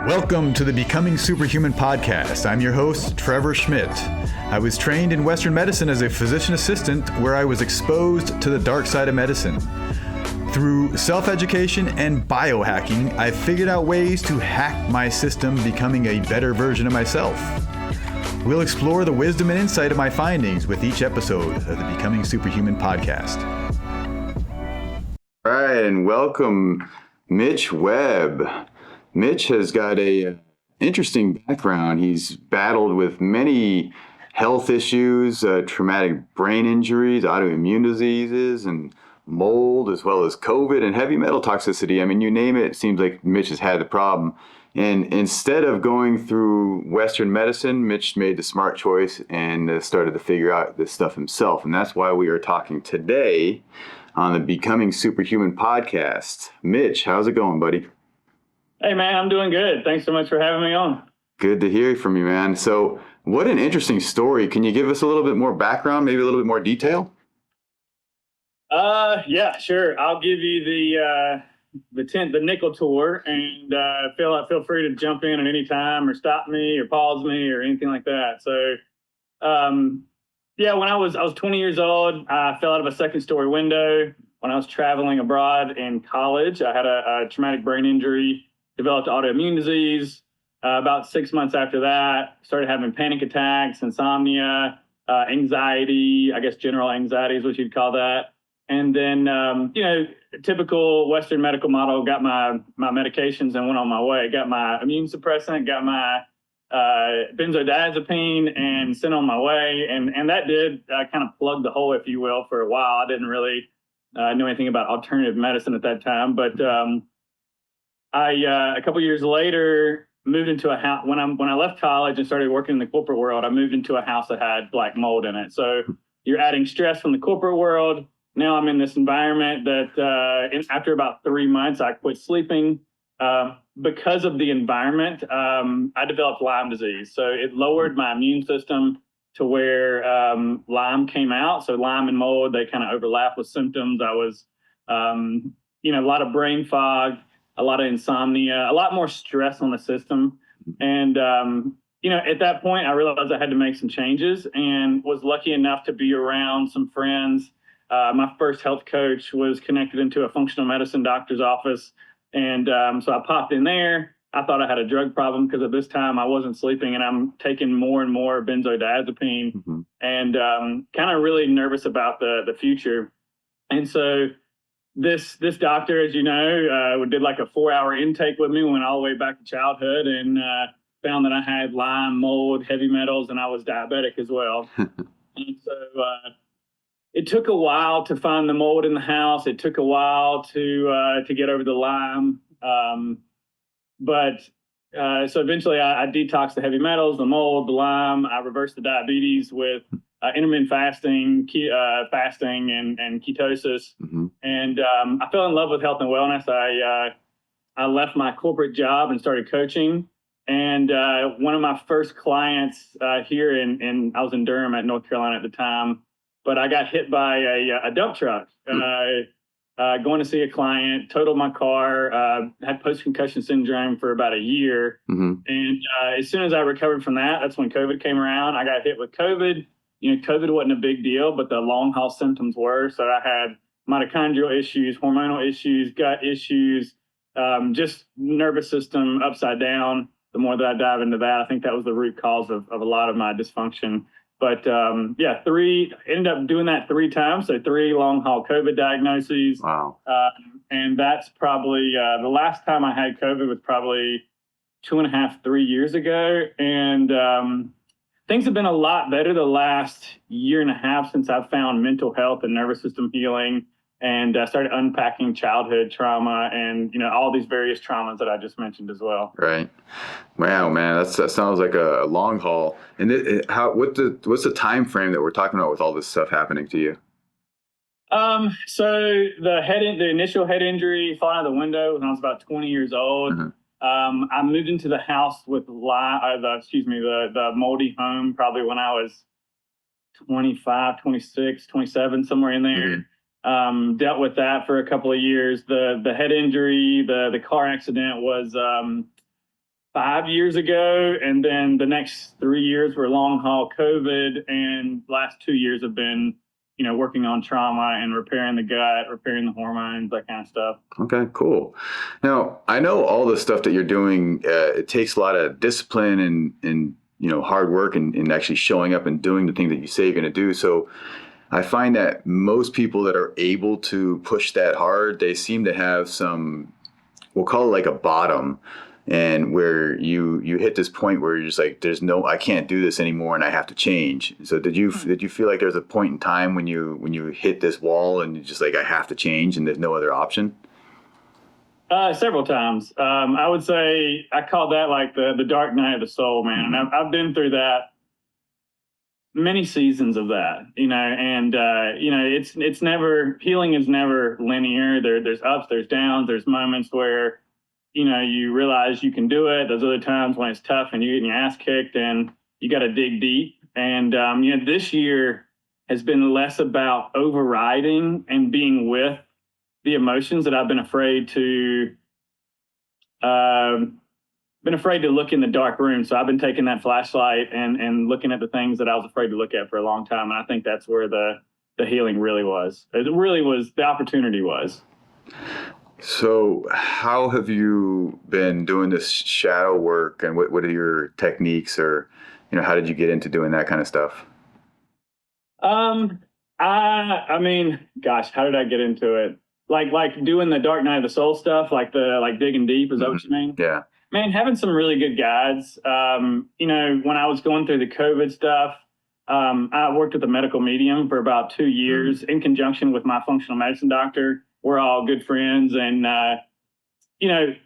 Welcome to the Becoming Superhuman podcast. I'm your host, Trevor Schmidt. I was trained in Western medicine as a physician assistant where I was exposed to the dark side of medicine. Through self-education and biohacking, I've figured out ways to hack my system, becoming a better version of myself. We'll explore the wisdom and insight of my findings with each episode of the Becoming Superhuman podcast. All right, and welcome Mitch Webb. Mitch has got a interesting background. He's battled with many health issues, traumatic brain injuries, autoimmune diseases, and mold, as well as COVID and heavy metal toxicity. I mean, you name it, it seems like Mitch has had the problem. And instead of going through Western medicine, Mitch made the smart choice and started to figure out this stuff himself. And that's why we are talking today on the Becoming Superhuman podcast. Mitch, how's it going, buddy? Hey, man, I'm doing good. Thanks so much for having me on. Good to hear from you, man. So what an interesting story. Can you give us a little bit more background, maybe a little bit more detail? Yeah, sure. I'll give you the nickel tour, and feel free to jump in at any time or stop me or pause me or anything like that. So, when I was 20 years old, I fell out of a second story window when I was traveling abroad in college. I had a traumatic brain injury, developed autoimmune disease. About 6 months after that, started having panic attacks, insomnia, anxiety, I guess general anxiety is what you'd call that. And then, typical Western medical model, got my medications and went on my way. Got my immune suppressant, got my benzodiazepine, and sent on my way. And that did kind of plug the hole, if you will, for a while. I didn't really know anything about alternative medicine at that time. But a couple years later, moved into a house. When I left college and started working in the corporate world, I moved into a house that had black mold in it. So you're adding stress from the corporate world. Now I'm in this environment that after about 3 months, I quit sleeping. Because of the environment, I developed Lyme disease. So it lowered my immune system to where Lyme came out. So Lyme and mold, they kind of overlap with symptoms. I was, a lot of brain fog, a lot of insomnia, a lot more stress on the system. And, at that point, I realized I had to make some changes and was lucky enough to be around some friends. My first health coach was connected into a functional medicine doctor's office. And so I popped in there. I thought I had a drug problem because at this time I wasn't sleeping, and I'm taking more and more benzodiazepine and kind of really nervous about the future. And so this doctor, as you know, did like a 4-hour intake with me, went all the way back to childhood, and found that I had Lyme, mold, heavy metals, and I was diabetic as well. And so it took a while to find the mold in the house. It took a while to get over the Lyme. So eventually I detoxed the heavy metals, the mold, the Lyme. I reversed the diabetes with intermittent fasting, fasting and ketosis. And I fell in love with health and wellness. I left my corporate job and started coaching. And one of my first clients here I was in Durham at North Carolina at the time, but I got hit by a dump truck going to see a client, totaled my car, had post-concussion syndrome for about a year. And as soon as I recovered from that, that's when COVID came around. I got hit with COVID. COVID wasn't a big deal, but the long haul symptoms were. So I had mitochondrial issues, hormonal issues, gut issues, just nervous system upside down. The more that I dive into that, I think that was the root cause of a lot of my dysfunction. But ended up doing that 3 times. So 3 long haul COVID diagnoses. Wow. And that's probably the last time I had COVID was probably 2.5, 3 years ago. And things have been a lot better the last 1.5 years since I've found mental health and nervous system healing, and started unpacking childhood trauma and, all these various traumas that I just mentioned as well. Right. Wow, man, that sounds like a long haul. And what's the time frame that we're talking about with all this stuff happening to you? So the initial head injury, falling out of the window when I was about 20 years old. I moved into the house with the moldy home probably when I was 25, 26, 27, somewhere in there. Dealt with that for a couple of years. The head injury, the car accident was 5 years ago, and then the next 3 years were long haul COVID, and last 2 years have been, working on trauma and repairing the gut, repairing the hormones, that kind of stuff. Okay, cool. Now, I know all the stuff that you're doing, it takes a lot of discipline and hard work and actually showing up and doing the thing that you say you're going to do. So I find that most people that are able to push that hard, they seem to have some, we'll call it like a bottom, and where you hit this point where you're just like, I can't do this anymore and I have to change. So did you feel like there's a point in time when you hit this wall and you're just like, I have to change and there's no other option? Several times. I would say I call that like the dark night of the soul, man. And I've been through that, many seasons of that, and it's never, healing is never linear. There's ups, there's downs, there's moments where you realize you can do it. There's other times when it's tough and you're getting your ass kicked and you got to dig deep. And this year has been less about overriding and being with the emotions that I've been afraid to look in the dark room. So I've been taking that flashlight and looking at the things that I was afraid to look at for a long time. And I think that's where the healing really was. It really was, the opportunity was. So how have you been doing this shadow work, and what are your techniques, or how did you get into doing that kind of stuff? I mean, gosh, how did I get into it? Like doing the dark night of the soul stuff, like digging deep. Is that what you mean? Yeah. Man, having some really good guides. When I was going through the COVID stuff, I worked with a medical medium for about 2 years in conjunction with my functional medicine doctor. We're all good friends, and there's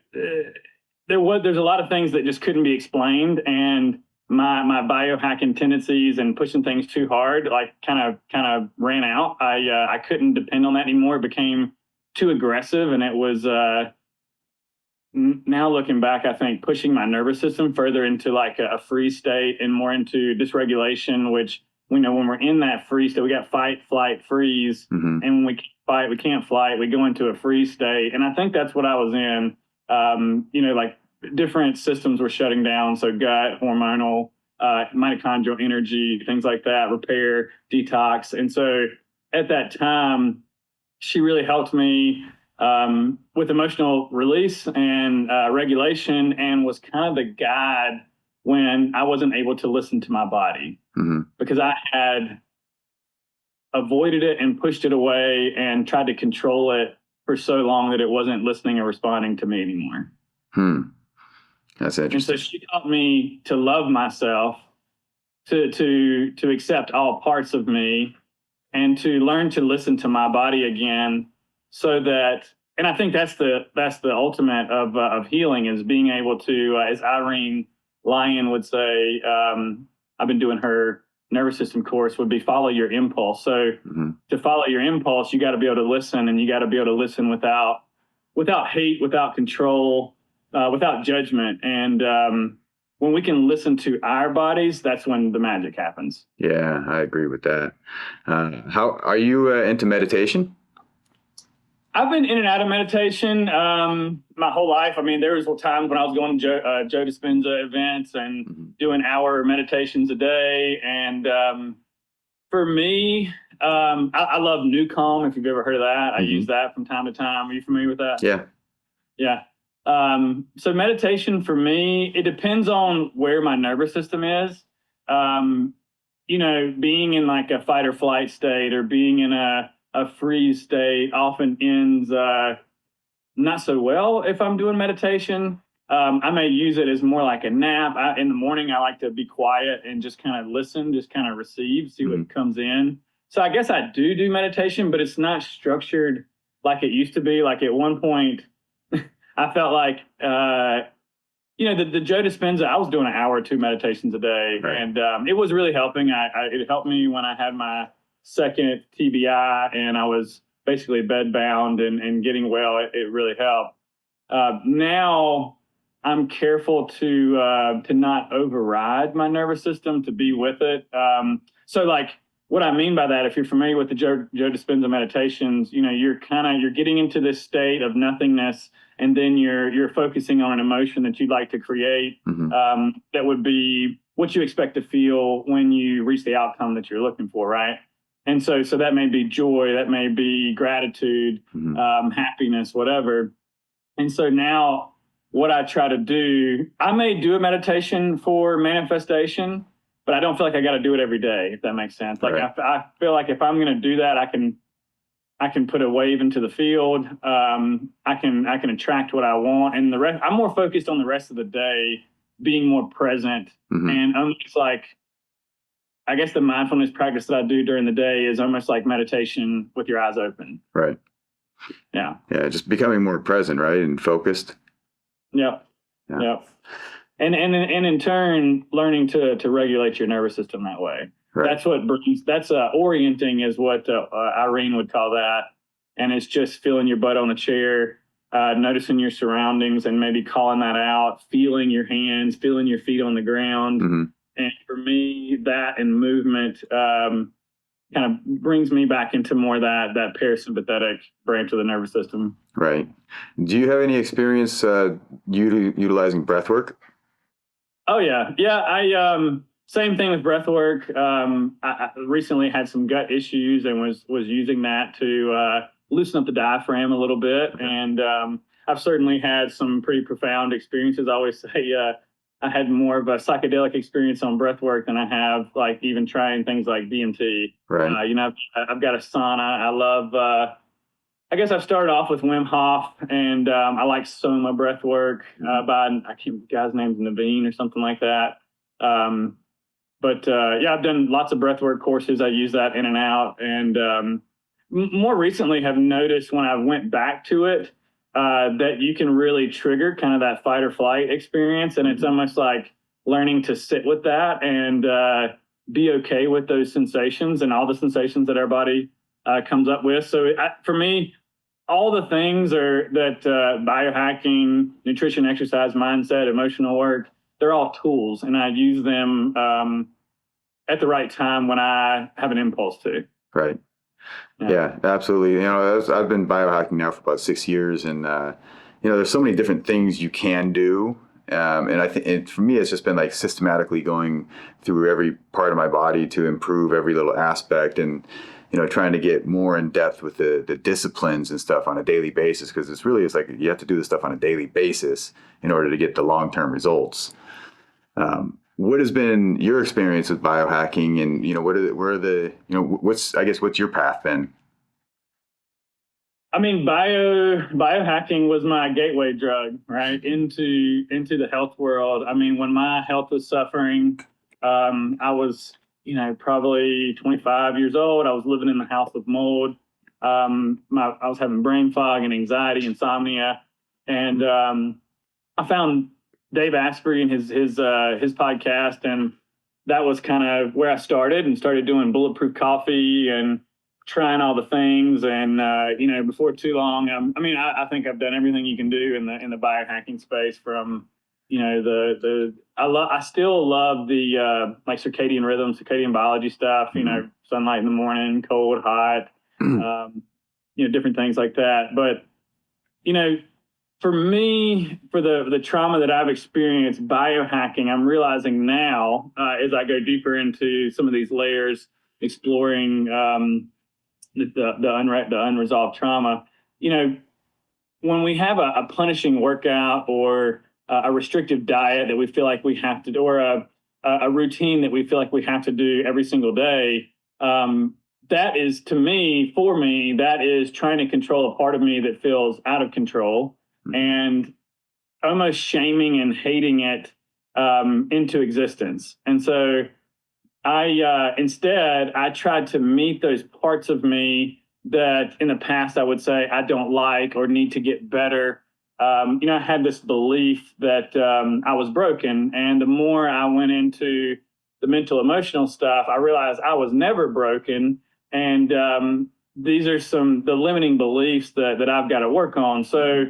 a lot of things that just couldn't be explained, and my biohacking tendencies and pushing things too hard, like kind of ran out. I couldn't depend on that anymore. It became too aggressive, and it was now looking back, I think pushing my nervous system further into like a freeze state and more into dysregulation, which we know when we're in that freeze state, we got fight, flight, freeze. And when we fight, we can't flight, we go into a freeze state. And I think that's what I was in. Like different systems were shutting down. So gut, hormonal, mitochondrial energy, things like that, repair, detox. And so at that time, she really helped me with emotional release and regulation, and was kind of the guide when I wasn't able to listen to my body, because I had avoided it and pushed it away and tried to control it for so long that it wasn't listening or responding to me anymore. That's interesting. And so she taught me to love myself, to accept all parts of me, and to learn to listen to my body again, so that, and I think that's the ultimate of healing, is being able to, as Irene Lyon would say, I've been doing her nervous system course, would be follow your impulse. So to follow your impulse, you got to be able to listen, and you got to be able to listen without hate, without control, without judgment. And when we can listen to our bodies, that's when the magic happens. Yeah, I agree with that. How are you into meditation? I've been in and out of meditation my whole life. I mean, there was times when I was going to Joe Dispenza events and doing hour meditations a day. And for me, I love New Calm, if you've ever heard of that. I use that from time to time. Are you familiar with that? Yeah. Yeah. So meditation for me, it depends on where my nervous system is. Being in like a fight or flight state, or being in a freeze state, often ends not so well if I'm doing meditation. I may use it as more like a nap. In the morning, I like to be quiet and just kind of listen, just kind of receive, see what comes in. So I guess I do meditation, but it's not structured like it used to be. Like at one point, I felt like, the Joe Dispenza, I was doing an hour or two meditations a day, right. And it was really helping. It helped me when I had my second TBI and I was basically bedbound and getting well. It really helped. Now I'm careful to not override my nervous system, to be with it. So like what I mean by that, if you're familiar with the Joe Dispenza meditations, you're getting into this state of nothingness, and then you're focusing on an emotion that you'd like to create. That would be what you expect to feel when you reach the outcome that you're looking for, right? And so that may be joy, that may be gratitude, happiness, whatever. And so now what I try to do, I may do a meditation for manifestation, but I don't feel like I got to do it every day, if that makes sense. Like right. I feel like if I'm going to do that, I can put a wave into the field. I can attract what I want, and the rest. I'm more focused on the rest of the day, being more present, and almost like, I guess the mindfulness practice that I do during the day is almost like meditation with your eyes open. Right. Yeah. Yeah, just becoming more present, right, and focused. Yep. Yeah. Yep. And in turn, learning to regulate your nervous system that way. Right. That's orienting is what Irene would call that. And it's just feeling your butt on a chair, noticing your surroundings and maybe calling that out, feeling your hands, feeling your feet on the ground. And for me, that and movement kind of brings me back into more that parasympathetic branch of the nervous system. Right. Do you have any experience utilizing breath work? Oh, yeah. Yeah, I same thing with breath work. I recently had some gut issues and was using that to loosen up the diaphragm a little bit. And I've certainly had some pretty profound experiences. I always say I had more of a psychedelic experience on breath work than I have like even trying things like DMT. Right. I've got a sauna. I love I guess I've started off with Wim Hof, and I like Soma breath work by, I can't, the guy's name's Naveen or something like that. But I've done lots of breath work courses. I use that in and out. And more recently have noticed when I went back to it that you can really trigger kind of that fight or flight experience. And it's almost like learning to sit with that and be okay with those sensations and all the sensations that our body comes up with. So for me, all the things that biohacking, nutrition, exercise, mindset, emotional work, they're all tools, and I use them at the right time when I have an impulse to. Right. Yeah, absolutely. I've been biohacking now for about 6 years, and there's so many different things you can do. And I think for me, it's just been like systematically going through every part of my body to improve every little aspect, and trying to get more in depth with the disciplines and stuff on a daily basis, because it's like you have to do this stuff on a daily basis in order to get the long-term results. What has been your experience with biohacking, and what's your path been? I mean, biohacking was my gateway drug, right, into the health world. I mean, when my health was suffering, I was probably 25 years old. I was living in the house with mold. I was having brain fog and anxiety, insomnia, and I found Dave Asprey and his podcast, and that was kind of where I started doing bulletproof coffee and trying all the things. And before too long, I think I've done everything you can do in the biohacking space, from I still love the like circadian rhythm, circadian biology stuff, sunlight in the morning, cold, hot, different things like that. But, for me, for the trauma that I've experienced, biohacking, I'm realizing now as I go deeper into some of these layers, exploring the unresolved trauma, when we have a punishing workout or a restrictive diet that we feel like we have to do, or a routine that we feel like we have to do every single day, that is, for me, that is trying to control a part of me that feels out of control and almost shaming and hating it into existence. And so instead I tried to meet those parts of me that in the past I would say I don't like or need to get better. I had this belief that I was broken, and the more I went into the mental emotional stuff, I realized I was never broken, and these are the limiting beliefs that I've got to work on. So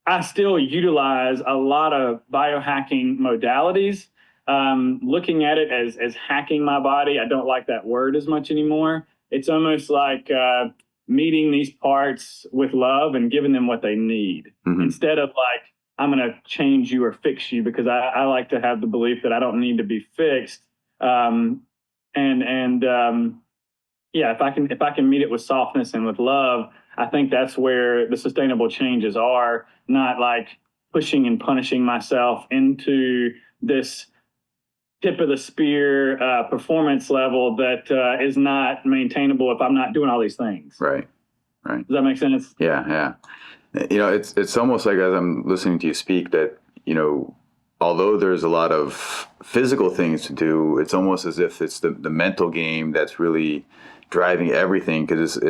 I still utilize a lot of biohacking modalities, looking at it as hacking my body. I don't like that word as much anymore. It's almost like meeting these parts with love and giving them what they need instead of like, I'm going to change you or fix you, because I like to have the belief that I don't need to be fixed. Yeah, if I can meet it with softness and with love, I think that's where the sustainable changes are, not like pushing and punishing myself into this tip of the spear performance level that is not maintainable if I'm not doing all these things. Right. Right. Does that make sense? Yeah. Yeah. It's almost like, as I'm listening to you speak, that, although there's a lot of physical things to do, it's almost as if it's the mental game that's really driving everything. Because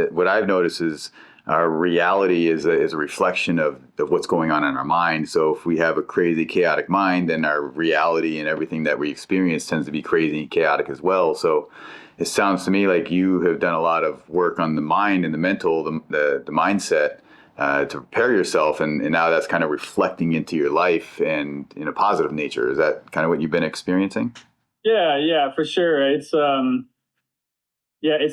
what I've noticed is our reality is a reflection of what's going on in our mind. So if we have a crazy, chaotic mind, then our reality and everything that we experience tends to be crazy and chaotic as well. So it sounds to me like you have done a lot of work on the mind and the mental, the mindset, to prepare yourself, and now that's kind of reflecting into your life and in a positive nature. Is that kind of what you've been experiencing? Yeah, for sure. It's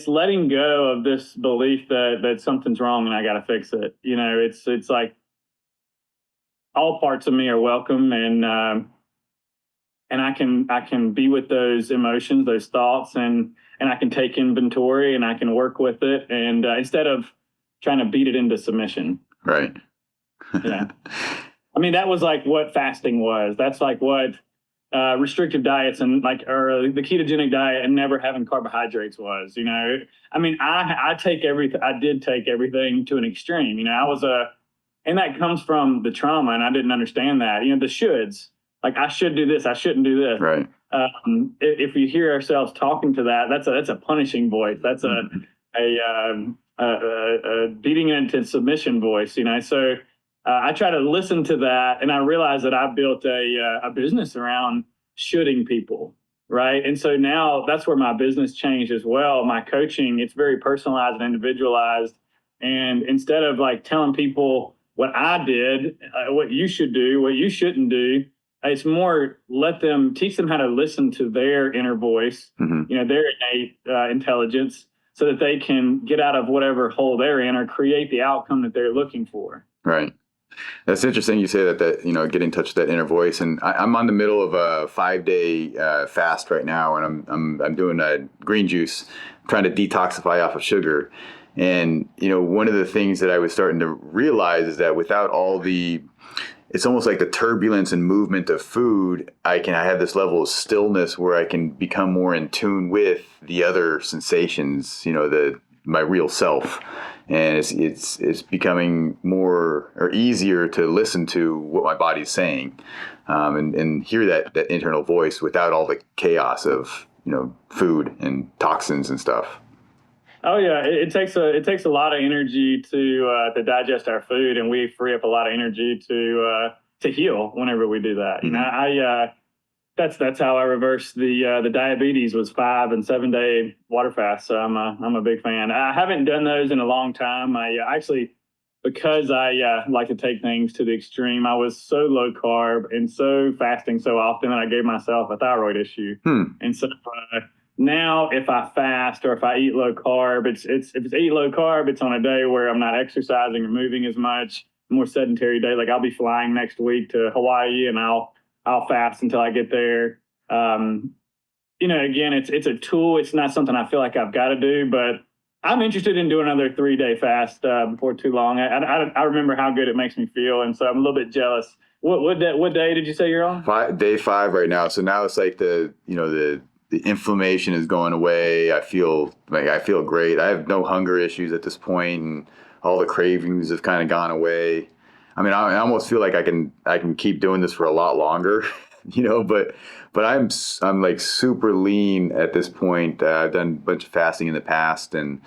letting go of this belief that something's wrong and I got to fix it. It's like all parts of me are welcome, and I can be with those emotions, those thoughts, and I can take inventory and I can work with it, and instead of trying to beat it into submission. Right. Yeah. I mean, that was like what fasting was. That's like what restrictive diets and or the ketogenic diet and never having carbohydrates was. I mean, I take everything. I did take everything to an extreme. And that comes from the trauma, and I didn't understand that. The shoulds. Like, I should do this, I shouldn't do this. Right. If we hear ourselves talking to that, that's a punishing voice. That's a beating it into submission voice. So I try to listen to that, and I realize that I built a business around shoulding people, right? And so now that's where my business changed as well. My coaching, it's very personalized and individualized, and instead of like telling people what I did, what you should do, what you shouldn't do, it's more teach them how to listen to their inner voice, their innate intelligence, so that they can get out of whatever hole they're in or create the outcome that they're looking for. Right. That's interesting. You say that get in touch with that inner voice. And I'm on the middle of a 5-day fast right now, and I'm doing a green juice, trying to detoxify off of sugar. And one of the things that I was starting to realize is that without all it's almost like the turbulence and movement of food, I have this level of stillness where I can become more in tune with the other sensations, my real self. And it's becoming more or easier to listen to what my body's saying, and hear that internal voice without all the chaos of food and toxins and stuff. Oh yeah, it takes a lot of energy to digest our food, and we free up a lot of energy to heal whenever we do that. That's how I reversed the diabetes, was 5 and 7 day water fast. So I'm a big fan. I haven't done those in a long time. I actually, because I like to take things to the extreme, I was so low carb and so fasting so often that I gave myself a thyroid issue. And so now if I fast or if I eat low carb, if it's eat low carb, it's on a day where I'm not exercising or moving as much, more sedentary day. Like, I'll be flying next week to Hawaii, and I'll fast until I get there. Again, it's a tool. It's not something I feel like I've got to do, but I'm interested in doing another 3-day fast before too long. I remember how good it makes me feel, and so I'm a little bit jealous. What day did you say you're on? Day 5 right now. So now it's like the inflammation is going away. I feel great. I have no hunger issues at this point, and all the cravings have kind of gone away. I mean, I almost feel like I can keep doing this for a lot longer, but I'm like super lean at this point. I've done a bunch of fasting in the past, and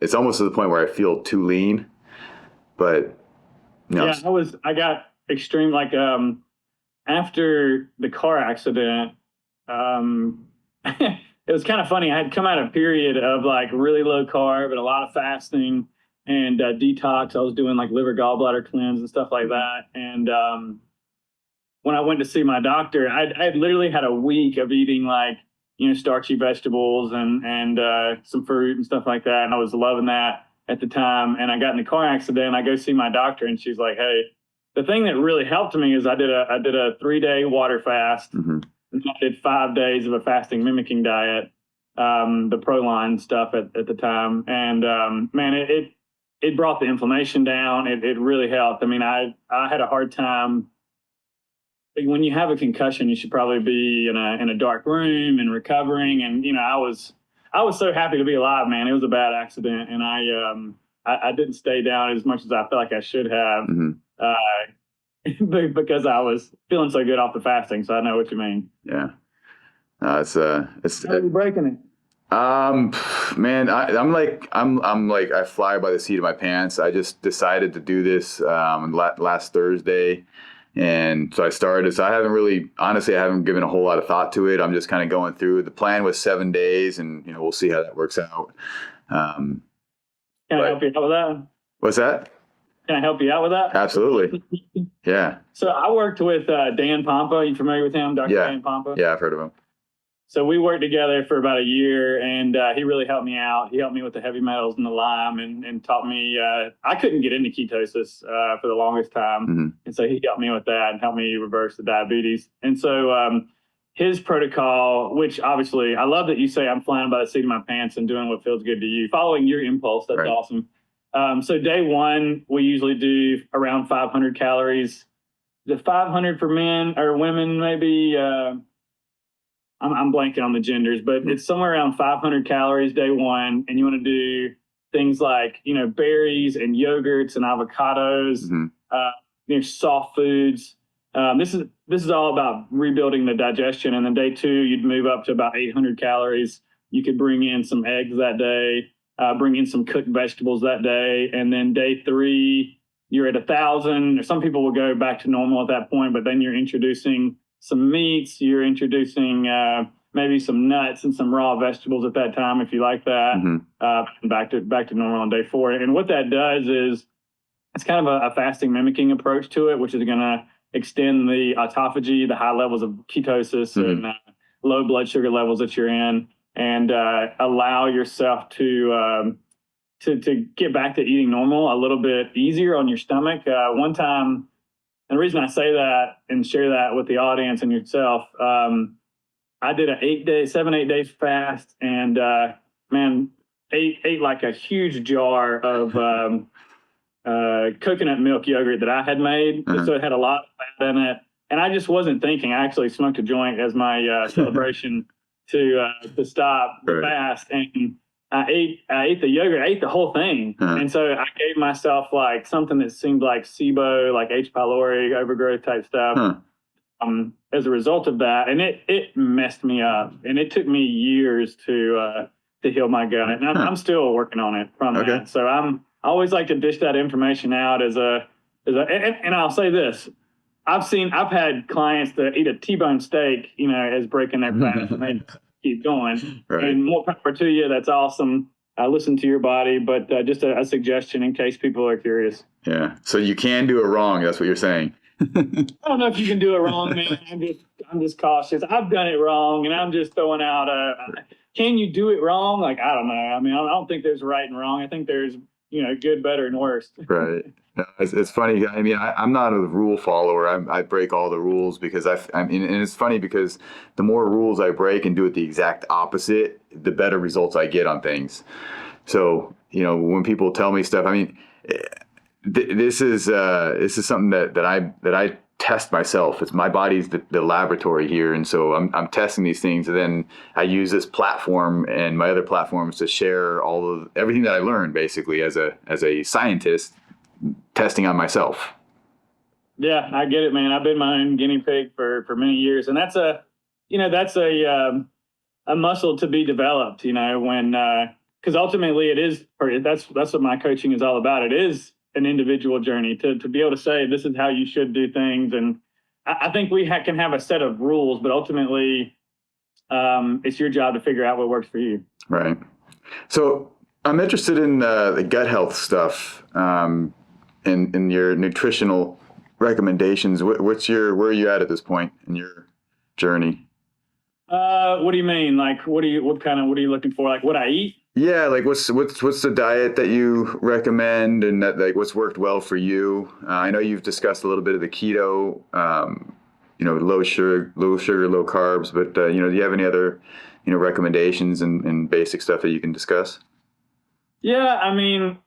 it's almost to the point where I feel too lean. But yeah, I got extreme. Like, after the car accident, it was kind of funny. I had come out of a period of like really low carb and a lot of fasting and detox. I was doing like liver gallbladder cleanse and stuff like that. And when I went to see my doctor, I literally had a week of eating like, starchy vegetables and some fruit and stuff like that. And I was loving that at the time. And I got in the car accident. I go see my doctor, and she's like, "Hey, the thing that really helped me is I did a 3-day water fast. Mm-hmm. And I did 5 days of a fasting mimicking diet, the Proline stuff at the time. And man, it brought the inflammation down. It really helped. I mean, I had a hard time. When you have a concussion, you should probably be in a dark room and recovering. And I was so happy to be alive, man. It was a bad accident, and I didn't stay down as much as I felt like I should have, because I was feeling so good off the fasting. So I know what you mean. Yeah. It's How are you breaking it? Man, I'm like I fly by the seat of my pants. I just decided to do this last Thursday. And so I started. So I haven't given a whole lot of thought to it. I'm just kind of going through. The plan was 7 days, and we'll see how that works out. Can I help you out with that? What's that? Can I help you out with that? Absolutely. Yeah. So I worked with Dan Pompa. Are you familiar with him, Dr. Yeah. Dan Pompa? Yeah, I've heard of him. So we worked together for about a year, and he really helped me out. He helped me with the heavy metals and the lime, and taught me. I couldn't get into ketosis for the longest time, Mm-hmm. and so he helped me with that and helped me reverse the diabetes. And so his protocol, which obviously I love that you say I'm flying by the seat of my pants and doing what feels good to you, following your impulse. That's right. Awesome. So day one, we usually do around 500 calories. The 500 for men or women, maybe. I'm blanking on the genders, but it's somewhere around 500 calories day one. And you want to do things like, berries and yogurts and avocados, Mm-hmm. Soft foods. This is all about rebuilding the digestion. And then day two, you'd move up to about 800 calories. You could bring in some eggs that day, bring in some cooked vegetables that day. And then day three, you're at 1,000. Some people will go back to normal at that point, but then you're introducing some meats, you're introducing maybe some nuts and some raw vegetables at that time, if you like that. Mm-hmm. Back to normal on day four. And what that does is it's kind of a fasting mimicking approach to it, which is going to extend the autophagy, the high levels of ketosis Mm-hmm. and low blood sugar levels that you're in, and allow yourself to get back to eating normal a little bit easier on your stomach. One time, and the reason I say that and share that with the audience and yourself, I did an 7-8 day fast, and man, ate like a huge jar of coconut milk yogurt that I had made. Uh-huh. So it had a lot of fat in it, and I just wasn't thinking. I actually smoked a joint as my celebration to stop the fast, and I ate the yogurt. I ate the whole thing. Uh-huh. And so I gave myself like something that seemed like SIBO, like H. pylori, overgrowth type stuff. Huh. As a result of that, and it messed me up, and it took me years to heal my gut, and I'm still working on it from that. So I always like to dish that information out and I'll say this: I've had clients that eat a T-bone steak, as breaking their fast, and they keep going. Right. And more power to you. That's awesome. Listen to your body, but just a suggestion in case people are curious. Yeah. So you can do it wrong. That's what you're saying. I don't know if you can do it wrong, man. I'm just cautious. I've done it wrong, and I'm just throwing out can you do it wrong? Like, I don't know. I mean, I don't think there's right and wrong. I think there's, good, better, and worse. Right. It's funny. I mean, I'm not a rule follower. I break all the rules because and it's funny because the more rules I break and do it the exact opposite, the better results I get on things. So, when people tell me stuff, I mean, this is something that I test myself. It's my body's the laboratory here, and so I'm testing these things, and then I use this platform and my other platforms to share everything that I learned, basically as a scientist, testing on myself. Yeah, I get it, man. I've been my own guinea pig for many years, and that's a muscle to be developed. When because ultimately that's what my coaching is all about. It is an individual journey to be able to say this is how you should do things, and I think we can have a set of rules, but ultimately it's your job to figure out what works for you. Right. So I'm interested in the gut health stuff, in your nutritional recommendations? Where are you at this point in your journey? What do you mean? Like, what are you looking for? Like what I eat? Yeah, like what's the diet that you recommend, and that like what's worked well for you? I know you've discussed a little bit of the keto, low sugar, low carbs, but do you have any other, recommendations and basic stuff that you can discuss? Yeah, I mean,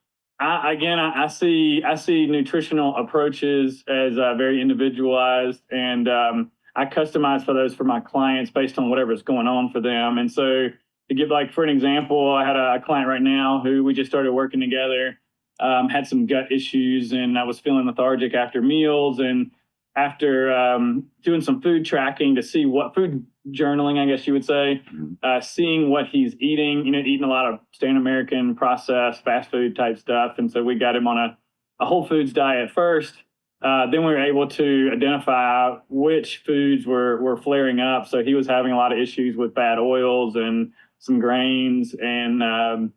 I see nutritional approaches as very individualized, and I customize for those for my clients based on whatever's going on for them. And so, to give like for an example, I had a client right now who we just started working together, had some gut issues, and I was feeling lethargic after meals, and after doing some food tracking to see what food journaling, I guess you would say, seeing what he's eating, eating a lot of standard American processed fast food type stuff. And so we got him on a whole foods diet first. Then we were able to identify which foods were flaring up. So he was having a lot of issues with bad oils and some grains and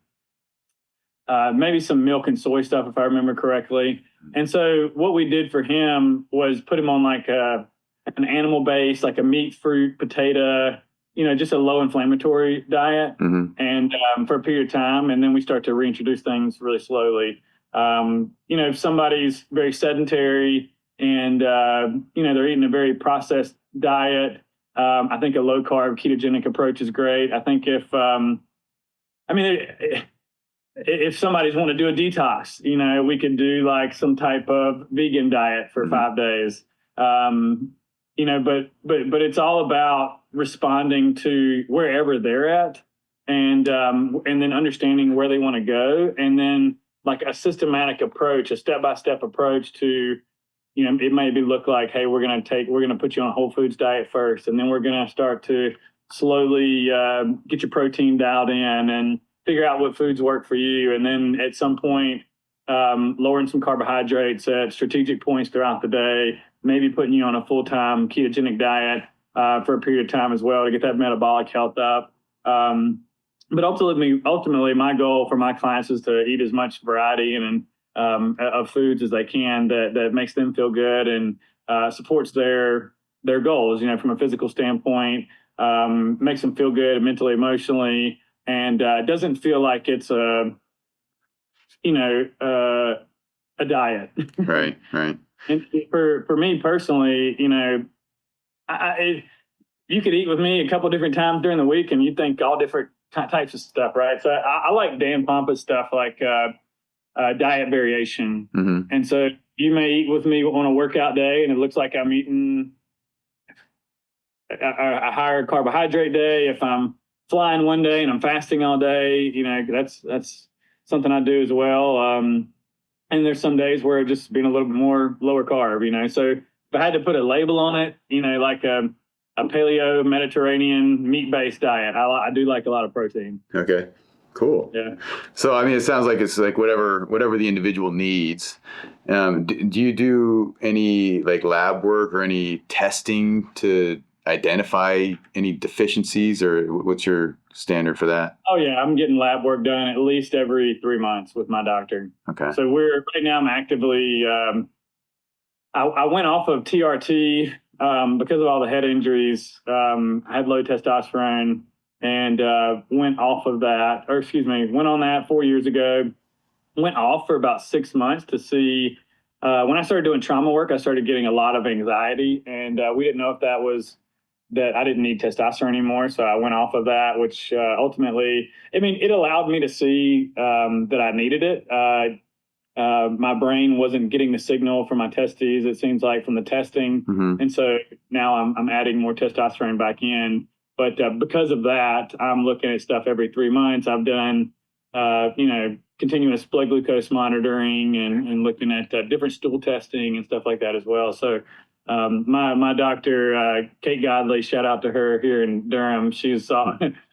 maybe some milk and soy stuff, if I remember correctly. And so what we did for him was put him on like an animal base, like a meat, fruit, potato, just a low inflammatory diet, and for a period of time. And then we start to reintroduce things really slowly. If somebody's very sedentary and, they're eating a very processed diet, I think a low carb ketogenic approach is great. I think if somebody's want to do a detox, we could do like some type of vegan diet for 5 days. But it's all about responding to wherever they're at, and then understanding where they want to go, and then like a systematic approach, a step-by-step approach to, it maybe look like, hey, we're going to put you on a whole foods diet first, and then we're going to start to slowly get your protein dialed in and figure out what foods work for you. And then at some point, lowering some carbohydrates at strategic points throughout the day, maybe putting you on a full-time ketogenic diet for a period of time as well to get that metabolic health up. But ultimately, my goal for my clients is to eat as much variety and of foods as they can that makes them feel good and supports their goals, from a physical standpoint, makes them feel good mentally, emotionally, and doesn't feel like it's a diet. Right. And for me personally, you could eat with me a couple of different times during the week, and you think all different types of stuff, right? So I like Dan Pompa's stuff, like diet variation. And so you may eat with me on a workout day, and it looks like I'm eating a higher carbohydrate day. If I'm flying one day and I'm fasting all day, that's something I do as well. And there's some days where just being a little bit more lower carb, So if I had to put a label on it, like a paleo Mediterranean meat-based diet, I do like a lot of protein. Okay, cool. Yeah. So, it sounds like it's like whatever the individual needs. Do you do any like lab work or any testing to identify any deficiencies, or what's your standard for that? Oh yeah, I'm getting lab work done at least every 3 months with my doctor. Okay. So right now I'm actively, I went off of TRT because of all the head injuries. I had low testosterone and went off of that, went on that 4 years ago, went off for about 6 months to see, when I started doing trauma work, I started getting a lot of anxiety, and we didn't know if that was that I didn't need testosterone anymore. So I went off of that, which ultimately, it allowed me to see that I needed it. My brain wasn't getting the signal from my testes, it seems like, from the testing. And so now I'm adding more testosterone back in. But because of that, I'm looking at stuff every 3 months. I've done, continuous blood glucose monitoring and looking at different stool testing and stuff like that as well. So my doctor, Kate Godley, shout out to her here in Durham. She's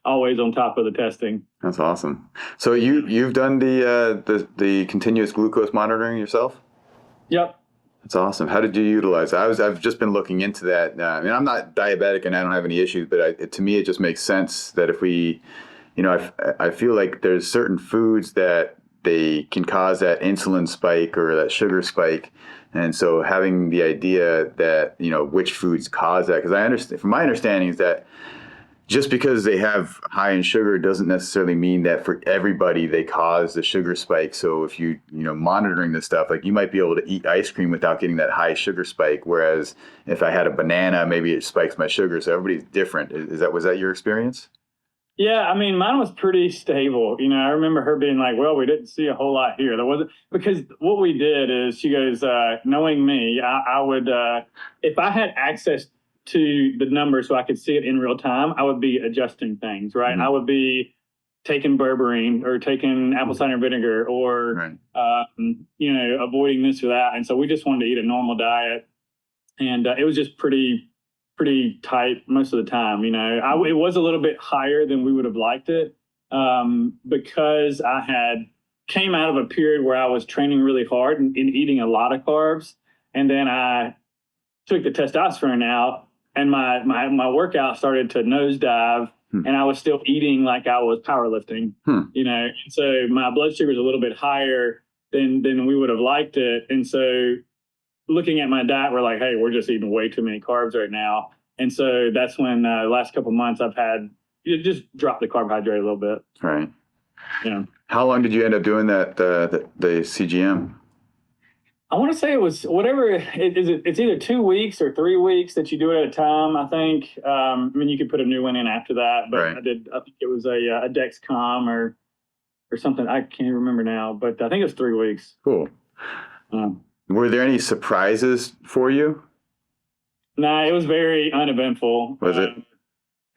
always on top of the testing. That's awesome. So you've done the continuous glucose monitoring yourself? Yep. That's awesome. How did you utilize it? I've just been looking into that. I'm not diabetic and I don't have any issues, but to me it just makes sense that if we, I feel like there's certain foods that they can cause that insulin spike or that sugar spike, And so having the idea that, which foods cause that, because I understand, from my understanding, is that just because they have high in sugar doesn't necessarily mean that for everybody they cause the sugar spike. So if monitoring this stuff, like you might be able to eat ice cream without getting that high sugar spike. Whereas if I had a banana, maybe it spikes my sugar. So everybody's different. Was that your experience? Yeah, I mean, mine was pretty stable. I remember her being like, "Well, we didn't see a whole lot here." There wasn't, because what we did is she goes, knowing me, I would, if I had access to the number so I could see it in real time, I would be adjusting things, right? Mm-hmm. I would be taking berberine or taking apple cider vinegar or, Right. avoiding this or that. And so we just wanted to eat a normal diet, and it was just pretty tight most of the time. It was a little bit higher than we would have liked it, because I had came out of a period where I was training really hard and eating a lot of carbs, and then I took the testosterone out, and my workout started to nosedive, and I was still eating like I was powerlifting. So my blood sugar is a little bit higher than we would have liked it, and so looking at my diet, we're like, hey, we're just eating way too many carbs right now. And so that's when the last couple of months I've had just drop the carbohydrate a little bit. Right. Yeah. How long did you end up doing that, the CGM? I want to say it was whatever it's either 2 weeks or 3 weeks that you do it at a time, I think. I mean, you could put a new one in after that, but Right. I think it was a Dexcom or something. I can't remember now, but I think it was 3 weeks. Cool. Were there any surprises for you? Nah, it was very uneventful. Was it?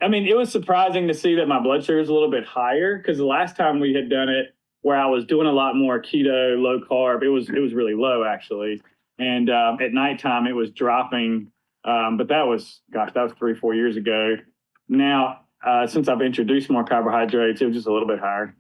I mean, it was surprising to see that my blood sugar is a little bit higher, because the last time we had done it where I was doing a lot more keto, low carb, it was really low actually. And at nighttime it was dropping. But that was 3-4 years ago. Now, since I've introduced more carbohydrates, it was just a little bit higher.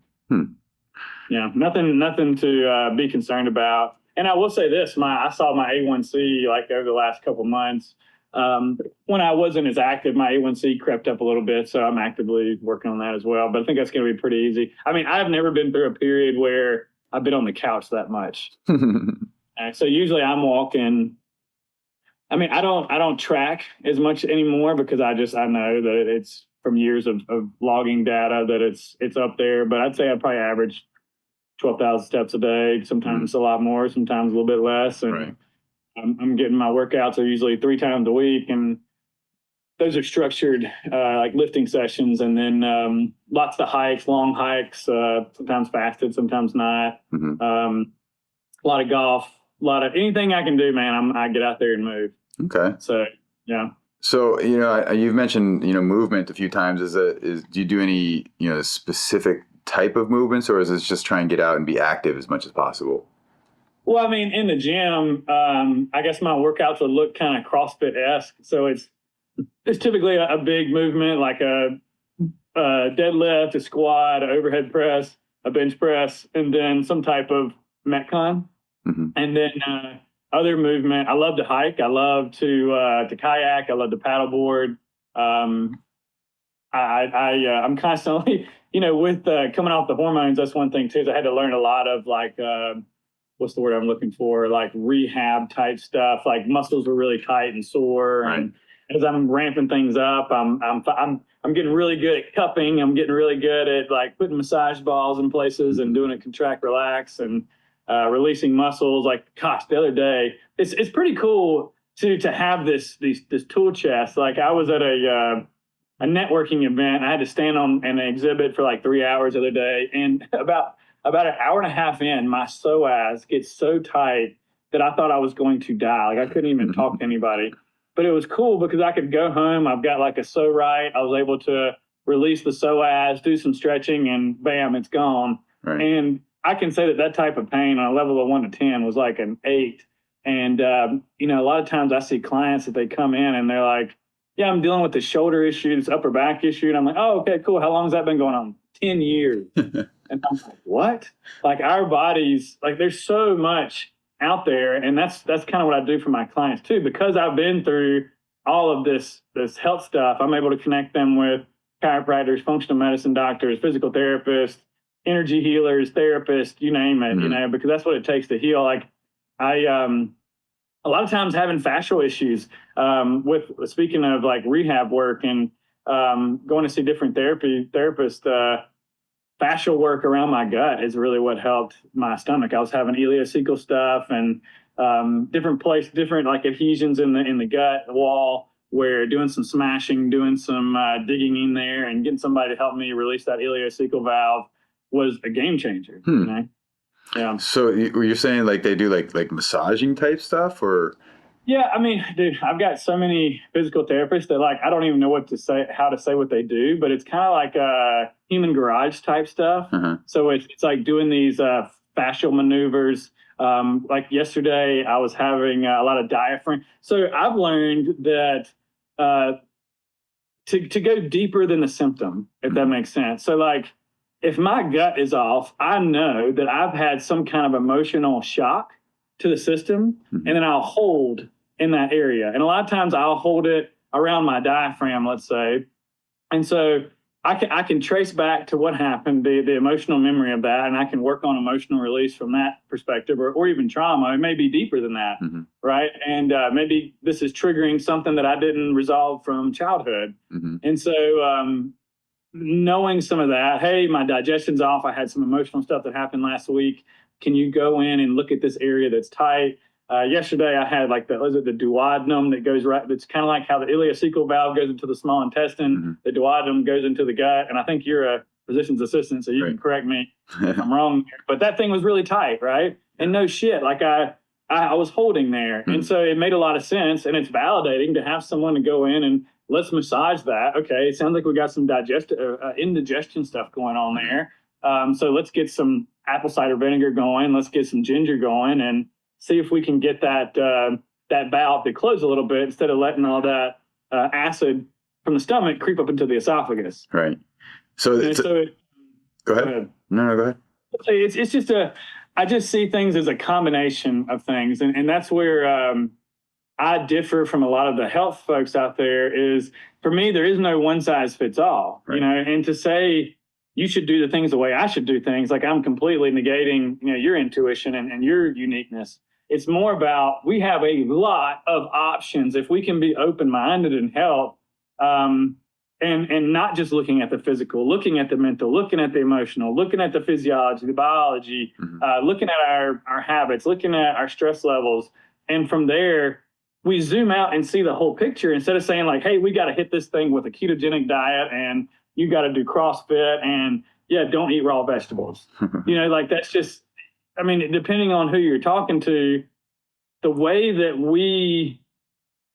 Yeah, nothing to be concerned about. And I will say this, I saw my A1C like over the last couple months. When I wasn't as active, my A1C crept up a little bit, so I'm actively working on that as well. But I think that's going to be pretty easy. I mean, I've never been through a period where I've been on the couch that much. So usually I'm walking. I mean, I don't track as much anymore, because I know that it's from years of logging data that it's up there. But I'd say I probably average 12,000 steps a day, sometimes a lot more, sometimes a little bit less. And right. I'm getting my workouts are usually 3 times a week, and those are structured like lifting sessions, and then lots of hikes, long hikes, sometimes fasted, sometimes not. A lot of golf, a lot of anything I can do, man. I get out there and move. Okay. So yeah. So you've mentioned movement a few times. Do you do any specific type of movements, or is it just try and get out and be active as much as possible? Well, I mean, in the gym, I guess my workouts would look kind of CrossFit-esque. So it's typically a big movement, like a deadlift, a squat, an overhead press, a bench press, and then some type of Metcon. And then other movement. I love to hike. I love to kayak. I love to paddleboard. I'm constantly, with coming off the hormones. That's one thing too. Is I had to learn a lot of like. What's the word I'm looking for? Like rehab type stuff. Like muscles were really tight and sore, right. And as I'm ramping things up, I'm getting really good at cupping. I'm getting really good at like putting massage balls in places and doing a contract, relax, and releasing muscles. Like, gosh, the other day, it's pretty cool to have this tool chest. Like I was at a networking event. I had to stand on an exhibit for like 3 hours the other day, and about an hour and a half in, my psoas gets so tight that I thought I was going to die. Like I couldn't even talk to anybody. But it was cool because I could go home. I've got like a so right. I was able to release the psoas, do some stretching, and bam, it's gone. Right. And I can say that type of pain on a level of 1 to 10 was like an 8. And a lot of times I see clients that they come in and they're like, yeah, I'm dealing with the shoulder issue, this upper back issue. And I'm like, oh, okay, cool. How long has that been going on? 10 years. And I'm like, what? Like our bodies, like there's so much out there. And that's kind of what I do for my clients too, because I've been through all of this health stuff. I'm able to connect them with chiropractors, functional medicine doctors, physical therapists, energy healers, therapists, you name it, because that's what it takes to heal. Like a lot of times having fascial issues, with speaking of like rehab work and going to see different therapists, fascial work around my gut is really what helped my stomach. I was having ileocecal stuff and different like adhesions in the gut wall, where doing some smashing, doing some digging in there, and getting somebody to help me release that ileocecal valve was a game changer. You know? Yeah. So you're saying like they do like massaging type stuff, or? Yeah, I mean, dude, I've got so many physical therapists that like I don't even know what to say, how to say what they do, but it's kind of like human garage type stuff. Uh-huh. So it's like doing these fascial maneuvers. Like yesterday, I was having a lot of diaphragm. So I've learned that uh, to go deeper than the symptom, if that makes sense. So like, if my gut is off, I know that I've had some kind of emotional shock to the system, and then I'll hold in that area. And a lot of times I'll hold it around my diaphragm, let's say. And so I can trace back to what happened, the emotional memory of that, and I can work on emotional release from that perspective, or even trauma. It may be deeper than that, right? And maybe this is triggering something that I didn't resolve from childhood. And so knowing some of that, hey, my digestion's off. I had some emotional stuff that happened last week. Can you go in and look at this area that's tight? Yesterday, I had like the duodenum that goes right. It's kind of like how the ileocecal valve goes into the small intestine. The duodenum goes into the gut. And I think you're a physician's assistant, so you can correct me if I'm wrong. But that thing was really tight, right? And no shit, like I was holding there, and so it made a lot of sense. And it's validating to have someone to go in and let's massage that. Okay, it sounds like we got some indigestion stuff going on there. So let's get some apple cider vinegar going. Let's get some ginger going, and see if we can get that valve to close a little bit instead of letting all that acid from the stomach creep up into the esophagus. Right. So go ahead. Go ahead. No, go ahead. It's just I just see things as a combination of things, and that's where I differ from a lot of the health folks out there. Is for me, there is no one size fits all. Right. And to say you should do the things the way I should do things, like I'm completely negating your intuition and your uniqueness. It's more about we have a lot of options if we can be open-minded and help, and not just looking at the physical, looking at the mental, looking at the emotional, looking at the physiology, the biology, looking at our habits, looking at our stress levels. And from there, we zoom out and see the whole picture instead of saying like, hey, we got to hit this thing with a ketogenic diet and you got to do CrossFit and don't eat raw vegetables. Like that's just, I mean, depending on who you're talking to, the way that we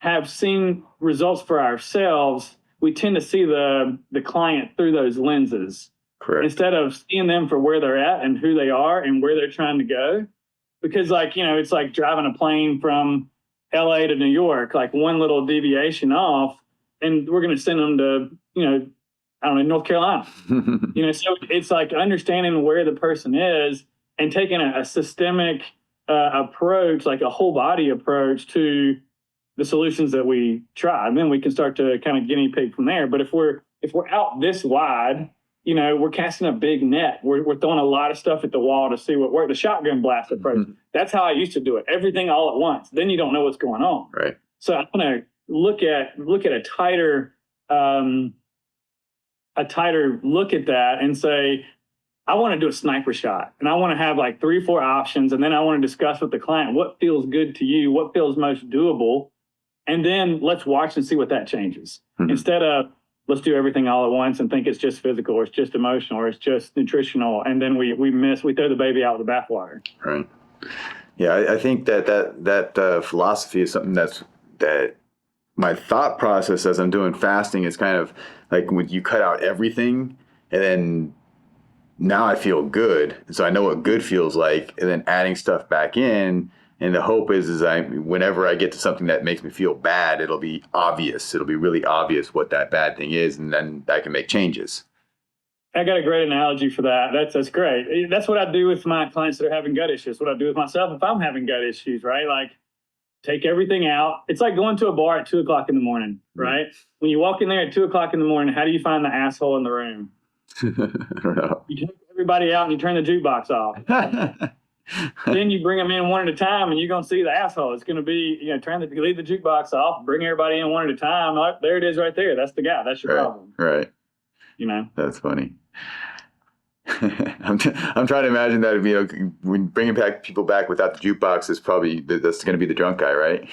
have seen results for ourselves, we tend to see the client through those lenses. Correct. Instead of seeing them for where they're at and who they are and where they're trying to go. Because it's like driving a plane from LA to New York, like one little deviation off, and we're going to send them to, I don't know, North Carolina. So it's like understanding where the person is and taking a systemic approach, like a whole body approach to the solutions that we try. And then we can start to kind of guinea pig from there. But if we're out this wide, we're casting a big net. We're throwing a lot of stuff at the wall to see what works. The shotgun blast approach. That's how I used to do it. Everything all at once. Then you don't know what's going on. Right. So I'm going to look at a tighter look at that and say, I want to do a sniper shot and I want to have like 3 or 4 options. And then I want to discuss with the client what feels good to you, what feels most doable. And then let's watch and see what that changes. Instead of let's do everything all at once and think it's just physical or it's just emotional or it's just nutritional. And then we throw the baby out with the bathwater. Right. Yeah. I think that philosophy is something that my thought process as I'm doing fasting is kind of like when you cut out everything and then now I feel good. So I know what good feels like, and then adding stuff back in. And the hope is whenever I get to something that makes me feel bad, it'll be obvious. It'll be really obvious what that bad thing is. And then I can make changes. I got a great analogy for that. That's great. That's what I do with my clients that are having gut issues. What I do with myself if I'm having gut issues, right? Like, take everything out. It's like going to a bar at 2:00 in the morning, right? When you walk in there at 2:00 in the morning, how do you find the asshole in the room? I don't know. You take everybody out and you turn the jukebox off. Then you bring them in one at a time, and you're gonna see the asshole. It's gonna be, leave the jukebox off, bring everybody in one at a time. Like, there it is, right there. That's the guy. That's your problem. Right. That's funny. I'm trying to imagine that, when bringing people back without the jukebox is probably that's going to be the drunk guy, right?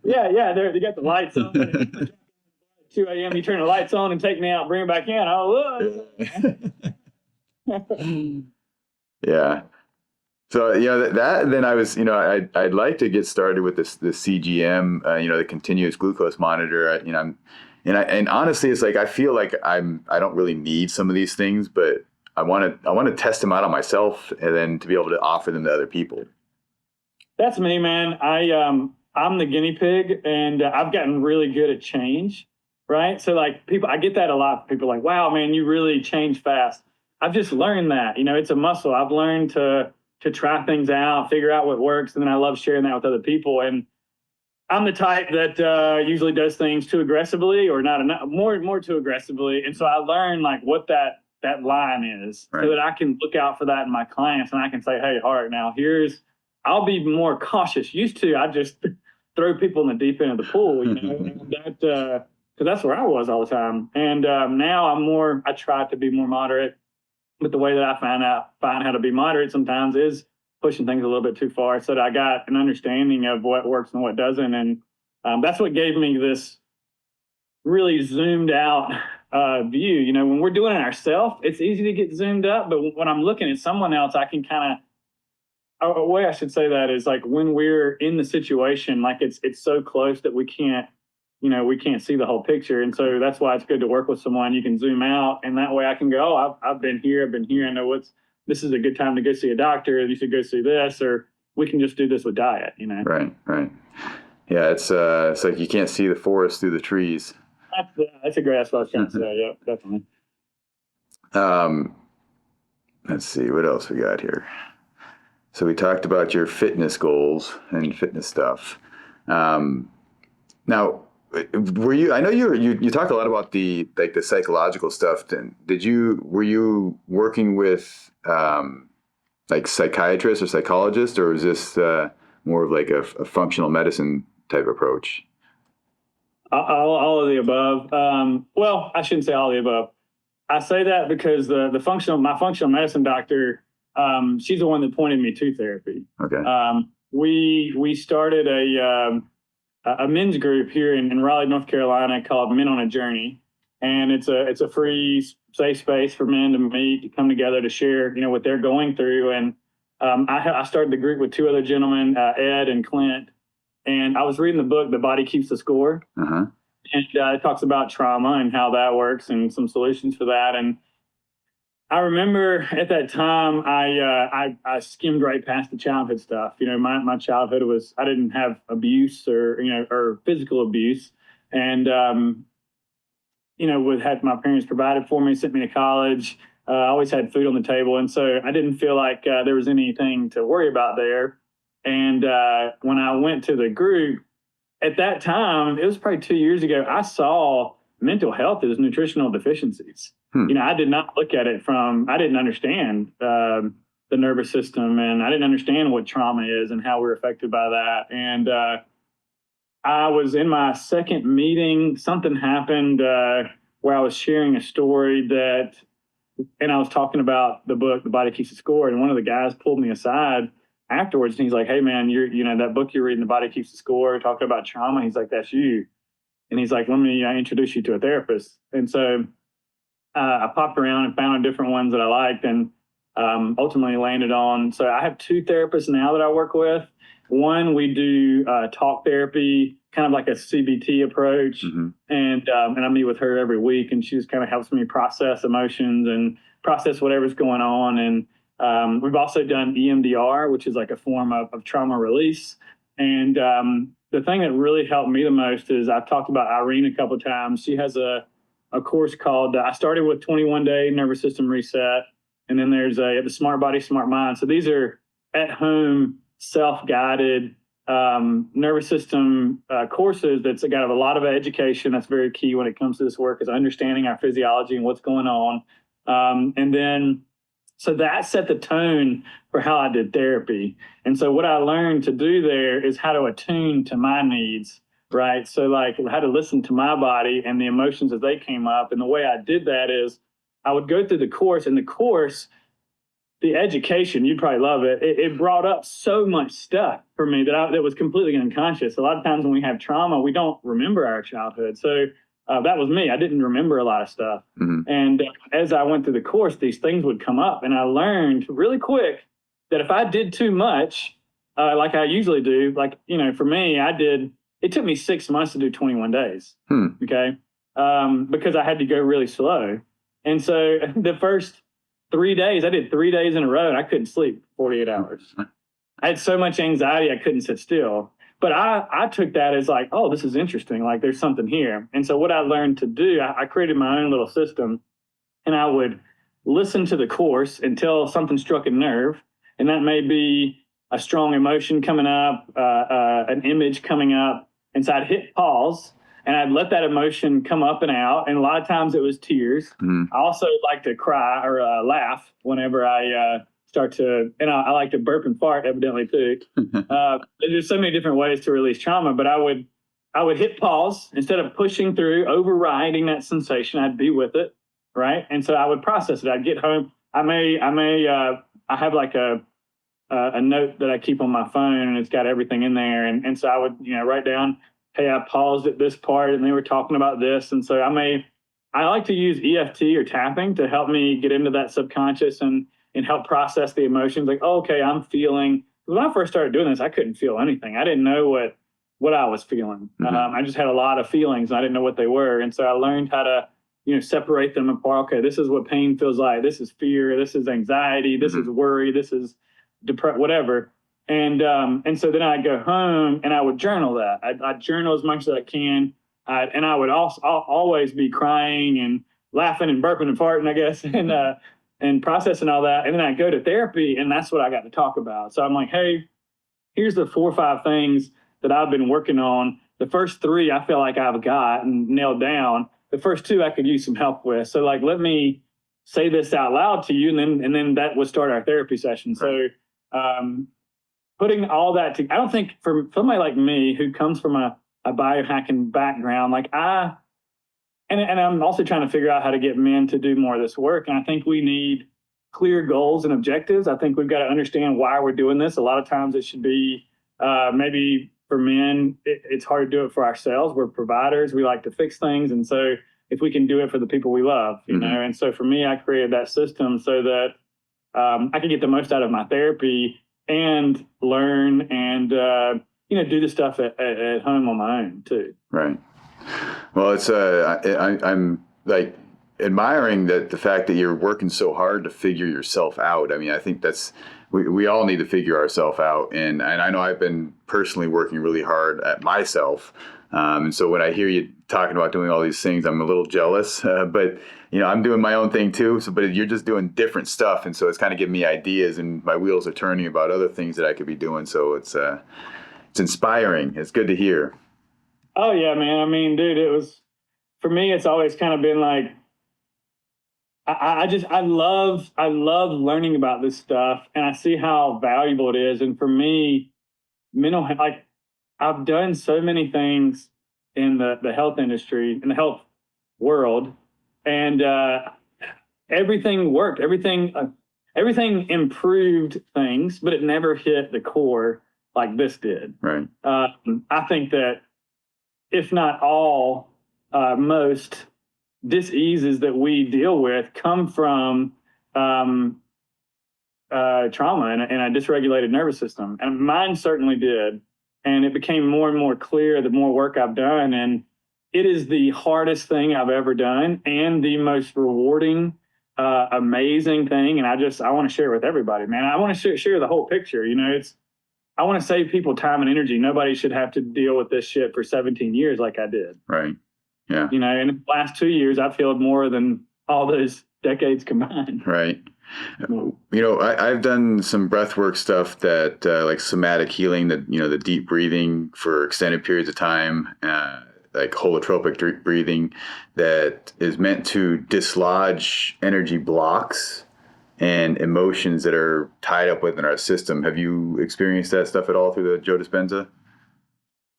Yeah. They got the lights on. 2 a.m. You turn the lights on and take me out, bring it back in. Oh, look. Yeah. So that then I was I'd like to get started with this CGM, the continuous glucose monitor. And honestly, it's like I feel like I don't really need some of these things, but I want to test them out on myself and then to be able to offer them to other people. That's me, man. I'm the guinea pig, and I've gotten really good at change. Right. So like I get that a lot. People are like, wow, man, you really change fast. I've just learned that, it's a muscle. I've learned to try things out, figure out what works. And then I love sharing that with other people. And I'm the type that usually does things too aggressively or not enough, more too aggressively. And so I learned like what that line is, right, so that I can look out for that in my clients, and I can say, hey, Hart, now I'll be more cautious. Used to, I just throw people in the deep end of the pool, because that's where I was all the time. And now I try to be more moderate. But the way that I find how to be moderate sometimes is pushing things a little bit too far, so that I got an understanding of what works and what doesn't. And that's what gave me this really zoomed out view. When we're doing it ourselves, it's easy to get zoomed up. But when I'm looking at someone else, I can kind of, a way I should say that is like when we're in the situation, like it's so close that we can't see the whole picture. And so that's why it's good to work with someone. You can zoom out, and that way I can go, oh, I've been here. I know this is a good time to go see a doctor. You should go see this, or we can just do this with diet, Right. Yeah. It's like you can't see the forest through the trees. That's a great, that's what I was trying to say. Yeah, definitely. Let's see, what else we got here? So we talked about your fitness goals and fitness stuff. Now, I know you talked a lot about the psychological stuff. Were you working with like psychiatrists or psychologists, or is this more of like a functional medicine type approach? All of the above. Well, I shouldn't say all of the above. I say that because my functional medicine doctor, she's the one that pointed me to therapy. Okay. We started a men's group here in Raleigh, North Carolina, called Men on a Journey, and it's a free, safe space for men to meet, to come together, to share, what they're going through. And I started the group with two other gentlemen, Ed and Clint, and I was reading the book, The Body Keeps the Score, uh-huh, and it talks about trauma and how that works and some solutions for that. And I remember at that time, I skimmed right past the childhood stuff. My childhood was, I didn't have abuse or physical abuse. And, had my parents provided for me, sent me to college. I always had food on the table. And so I didn't feel like there was anything to worry about there. And when I went to the group, at that time, it was probably 2 years ago, I saw mental health as nutritional deficiencies. I did not look at it I didn't understand the nervous system, and I didn't understand what trauma is and how we're affected by that. And I was in my second meeting, something happened where I was sharing a story and I was talking about the book, The Body Keeps the Score, and one of the guys pulled me aside afterwards, and he's like, hey man, that book you're reading, The Body Keeps the Score, talking about trauma. He's like, that's you. And he's like, let me introduce you to a therapist. And so I popped around and found different ones that I liked, and ultimately landed on. So I have two therapists now that I work with. One, we do talk therapy, kind of like a CBT approach. Mm-hmm. And I meet with her every week, and she just kind of helps me process emotions and process whatever's going on. And we've also done EMDR, which is like a form of trauma release. And the thing that really helped me the most is, I've talked about Irene a couple of times. She has a course called, I started with 21-day nervous system reset. And then there's the Smart Body, Smart Mind. So these are at-home, self-guided nervous system courses that's got a lot of education. That's very key when it comes to this work, is understanding our physiology and what's going on. And then So that set the tone for how I did therapy. And so what I learned to do there is how to attune to my needs, right? So like how to listen to my body and the emotions as they came up. And the way I did that is I would go through the course, and the course, the education, you'd probably love it. It brought up so much stuff for me that was completely unconscious. A lot of times when we have trauma, we don't remember our childhood. So that was me. I didn't remember a lot of stuff. Mm-hmm. And as I went through the course, these things would come up, and I learned really quick that if I did too much, like I usually do, like, for me, it took me 6 months to do 21 days. Okay. Because I had to go really slow. And so the first 3 days, I did 3 days in a row, and I couldn't sleep 48 hours. I had so much anxiety, I couldn't sit still. But I took that as like, oh, this is interesting. Like there's something here. And so what I learned to do, I created my own little system, and I would listen to the course until something struck a nerve. And that may be a strong emotion coming up, an image coming up. And so I'd hit pause, and I'd let that emotion come up and out. And a lot of times it was tears. Mm-hmm. I also like to cry or laugh whenever I start to, and I like to burp and fart evidently too. There's so many different ways to release trauma, but I would hit pause instead of pushing through, overriding that sensation. I'd be with it. Right. And so I would process it. I'd get home. I have like a note that I keep on my phone, and it's got everything in there. And so I would, write down, hey, I paused at this part and they were talking about this. And so I like to use EFT or tapping to help me get into that subconscious and help process the emotions. Like, oh, okay, I'm feeling. When I first started doing this, I couldn't feel anything. I didn't know what I was feeling. Mm-hmm. I just had a lot of feelings, and I didn't know what they were. And so I learned how to, separate them apart. Okay, this is what pain feels like. This is fear. This is anxiety. This is worry. This is whatever. And so then I'd go home and I would journal that. I'd journal as much as I can. And I would also always be crying and laughing and burping and farting, I guess, and processing all that. And then I'd go to therapy, and that's what I got to talk about. So I'm like, hey, here's the 4 or 5 things that I've been working on. The first 3 I feel like I've got and nailed down. The first 2 I could use some help with. So like, let me say this out loud to you, and then that would start our therapy session. So putting all that together, I don't think for somebody like me who comes from a biohacking background, like and I'm also trying to figure out how to get men to do more of this work. And I think we need clear goals and objectives. I think we've got to understand why we're doing this. A lot of times it should be maybe for men, it's hard to do it for ourselves. We're providers. We like to fix things. And so if we can do it for the people we love, you know, and so for me, I created that system so that I can get the most out of my therapy and learn and, do the stuff at home on my own too. Right. Well, it's I'm like admiring the fact that you're working so hard to figure yourself out. I mean, I think we all need to figure ourselves out, and I know I've been personally working really hard at myself. And so when I hear you talking about doing all these things, I'm a little jealous. But I'm doing my own thing too. So, but you're just doing different stuff, and so it's kind of giving me ideas, and my wheels are turning about other things that I could be doing. So it's inspiring. It's good to hear. Oh yeah, man. I mean, dude, for me, it's always kind of been like, I love learning about this stuff, and I see how valuable it is. And for me, mental health, like I've done so many things in the health industry, in the health world, and everything worked. Everything improved things, but it never hit the core like this did. Right. I think that if not all, most diseases that we deal with come from trauma and a dysregulated nervous system. And mine certainly did. And it became more and more clear the more work I've done. And it is the hardest thing I've ever done and the most rewarding, amazing thing. And I want to share it with everybody, man. I want to share the whole picture. I want to save people time and energy. Nobody should have to deal with this shit for 17 years like I did. Right. Yeah. In the last 2 years, I've healed more than all those decades combined. Right. I've done some breathwork stuff that like somatic healing, the deep breathing for extended periods of time, like holotropic breathing that is meant to dislodge energy blocks and emotions that are tied up within our system. Have you experienced that stuff at all through the Joe Dispenza?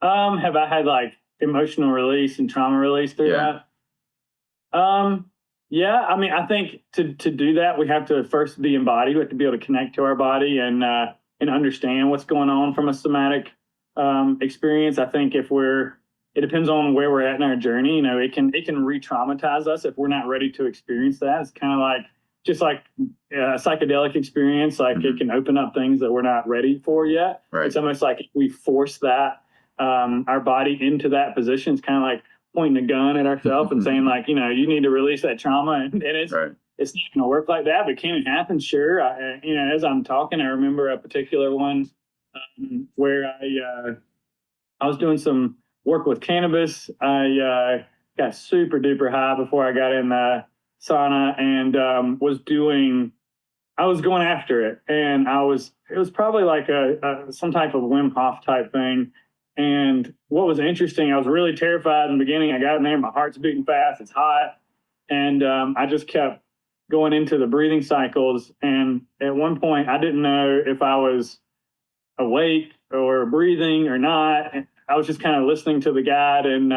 Have I had like emotional release and trauma release through Yeah. that? Yeah. I mean, I think to do that, we have to first be embodied. We have to be able to connect to our body and understand what's going on from a somatic experience. I think it depends on where we're at in our journey. You know, it can re-traumatize us if we're not ready to experience that. It's kind of like just like a psychedelic experience. Like it can open up things that we're not ready for yet. Right. It's almost like if we force that our body into that position. It's kind of like pointing a gun at ourselves and saying like, you know, you need to release that trauma, and it's Right. it's not going to work like that. But can it happen? Sure. You know, as I'm talking, I remember a particular one where I was doing some work with cannabis. I got super duper high before I got in the sauna and I was going after it, and it was probably like some type of Wim Hof type thing. And what was interesting, I was really terrified in the beginning. I got in there, my heart's beating fast, it's hot, and I just kept going into the breathing cycles. And at one point, I didn't know if I was awake or breathing or not. I was just kind of listening to the guide. And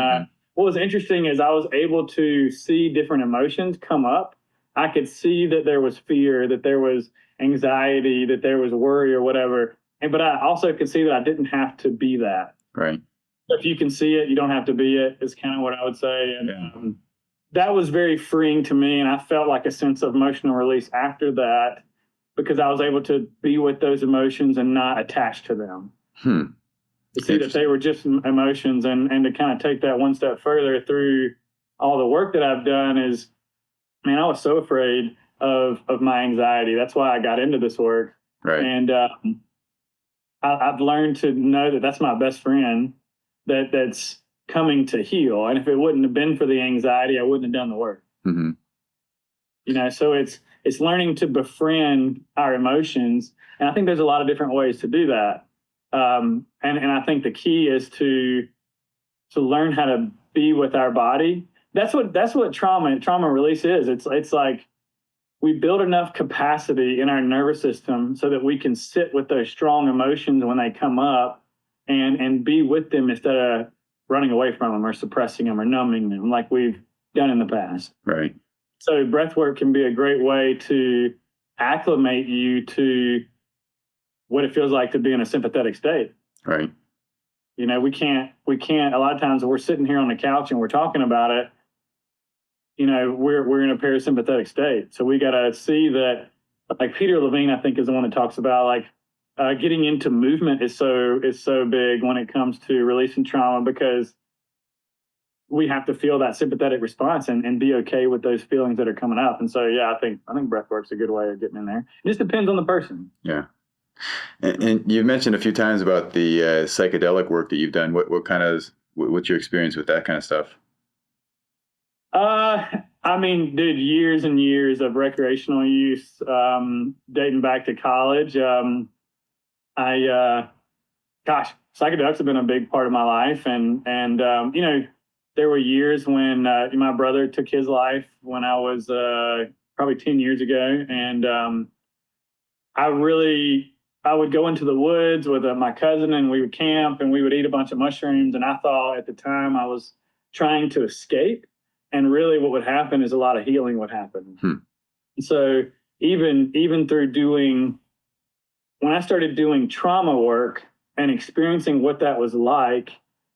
what was interesting is I was able to see different emotions come up. I could see that there was fear, that there was anxiety, that there was worry or whatever. But I also could see that I didn't have to be that. Right. If you can see it, you don't have to be it, is kind of what I would say. And that was very freeing to me. And I felt like a sense of emotional release after that because I was able to be with those emotions and not attach to them. To see that they were just emotions, and to kind of take that one step further through all the work that I've done is, man, I was so afraid of my anxiety. That's why I got into this work. Right. And I've learned to know that that's my best friend that's coming to heal. And if it wouldn't have been for the anxiety, I wouldn't have done the work. Mm-hmm. You know, so it's learning to befriend our emotions. And I think there's a lot of different ways to do that. And I think the key is to learn how to be with our body. That's what trauma release is. It's like we build enough capacity in our nervous system so that we can sit with those strong emotions when they come up and be with them instead of running away from them or suppressing them or numbing them like we've done in the past. Right. So breath work can be a great way to acclimate you to what it feels like to be in a sympathetic state. Right. You know, we can't, a lot of times when we're sitting here on the couch and we're talking about it, you know, we're in a parasympathetic state. So we got to see that, like Peter Levine, I think, is the one that talks about like getting into movement is so big when it comes to releasing trauma, because we have to feel that sympathetic response and be okay with those feelings that are coming up. And so, yeah, I think breath work's a good way of getting in there. It just depends on the person. Yeah. And you've mentioned a few times about the psychedelic work that you've done. What's your experience with that kind of stuff? I mean, dude, years and years of recreational use, dating back to college. Psychedelics have been a big part of my life. And you know, there were years when my brother took his life when I was probably 10 years ago. And I would go into the woods with my cousin, and we would camp and we would eat a bunch of mushrooms. And I thought at the time I was trying to escape. And really what would happen is a lot of healing would happen. So even through when I started doing trauma work and experiencing what that was like,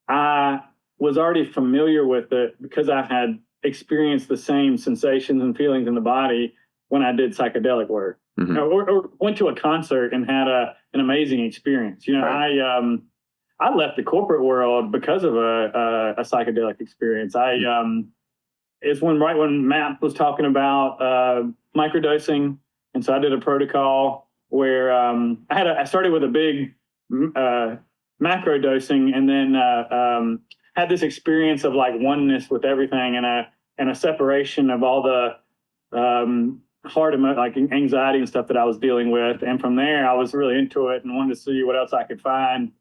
I was already familiar with it because I had experienced the same sensations and feelings in the body when I did psychedelic work. Or went to a concert and had an amazing experience. You know, right. I left the corporate world because of a psychedelic experience. It's right when Matt was talking about microdosing, and so I did a protocol where I started with a big macro dosing, and then had this experience of like oneness with everything, and a separation of all the like anxiety and stuff that I was dealing with. And from there, I was really into it and wanted to see what else I could find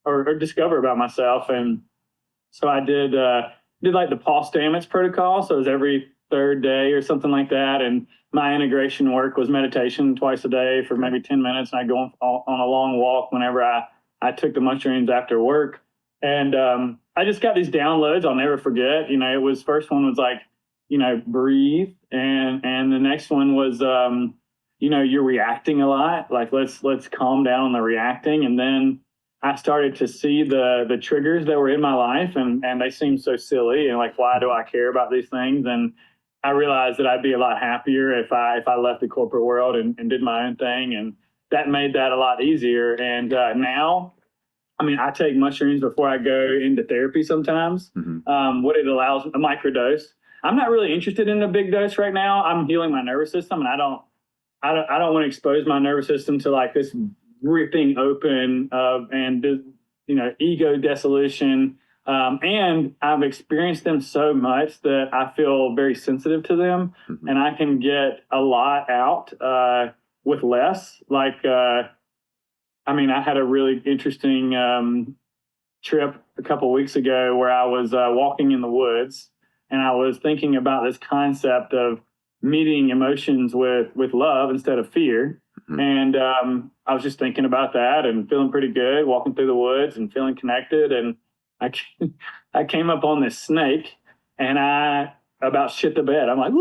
or discover about myself. And so I did like the Paul Stamets protocol. So it was every third day or something like that. And my integration work was meditation twice a day for maybe 10 minutes. And I'd go on a long walk whenever I took the mushrooms after work. And I just got these downloads I'll never forget. It was, first one was like, breathe. And the next one was, you're reacting a lot. Like, let's calm down on the reacting. And then I started to see the triggers that were in my life, and they seemed so silly. And like, why do I care about these things? And I realized that I'd be a lot happier if I left the corporate world and did my own thing. And that made that a lot easier. And now, I take mushrooms before I go into therapy sometimes. What it allows, a microdose. I'm not really interested in a big dose right now. I'm healing my nervous system, and I don't want to expose my nervous system to like this ripping open and ego dissolution. And I've experienced them so much that I feel very sensitive to them, and I can get a lot out with less. Like, I had a really interesting trip a couple of weeks ago where I was walking in the woods, and I was thinking about this concept of meeting emotions with love instead of fear. And I was just thinking about that and feeling pretty good, walking through the woods and feeling connected. And I came up on this snake, and I about shit the bed. I'm like,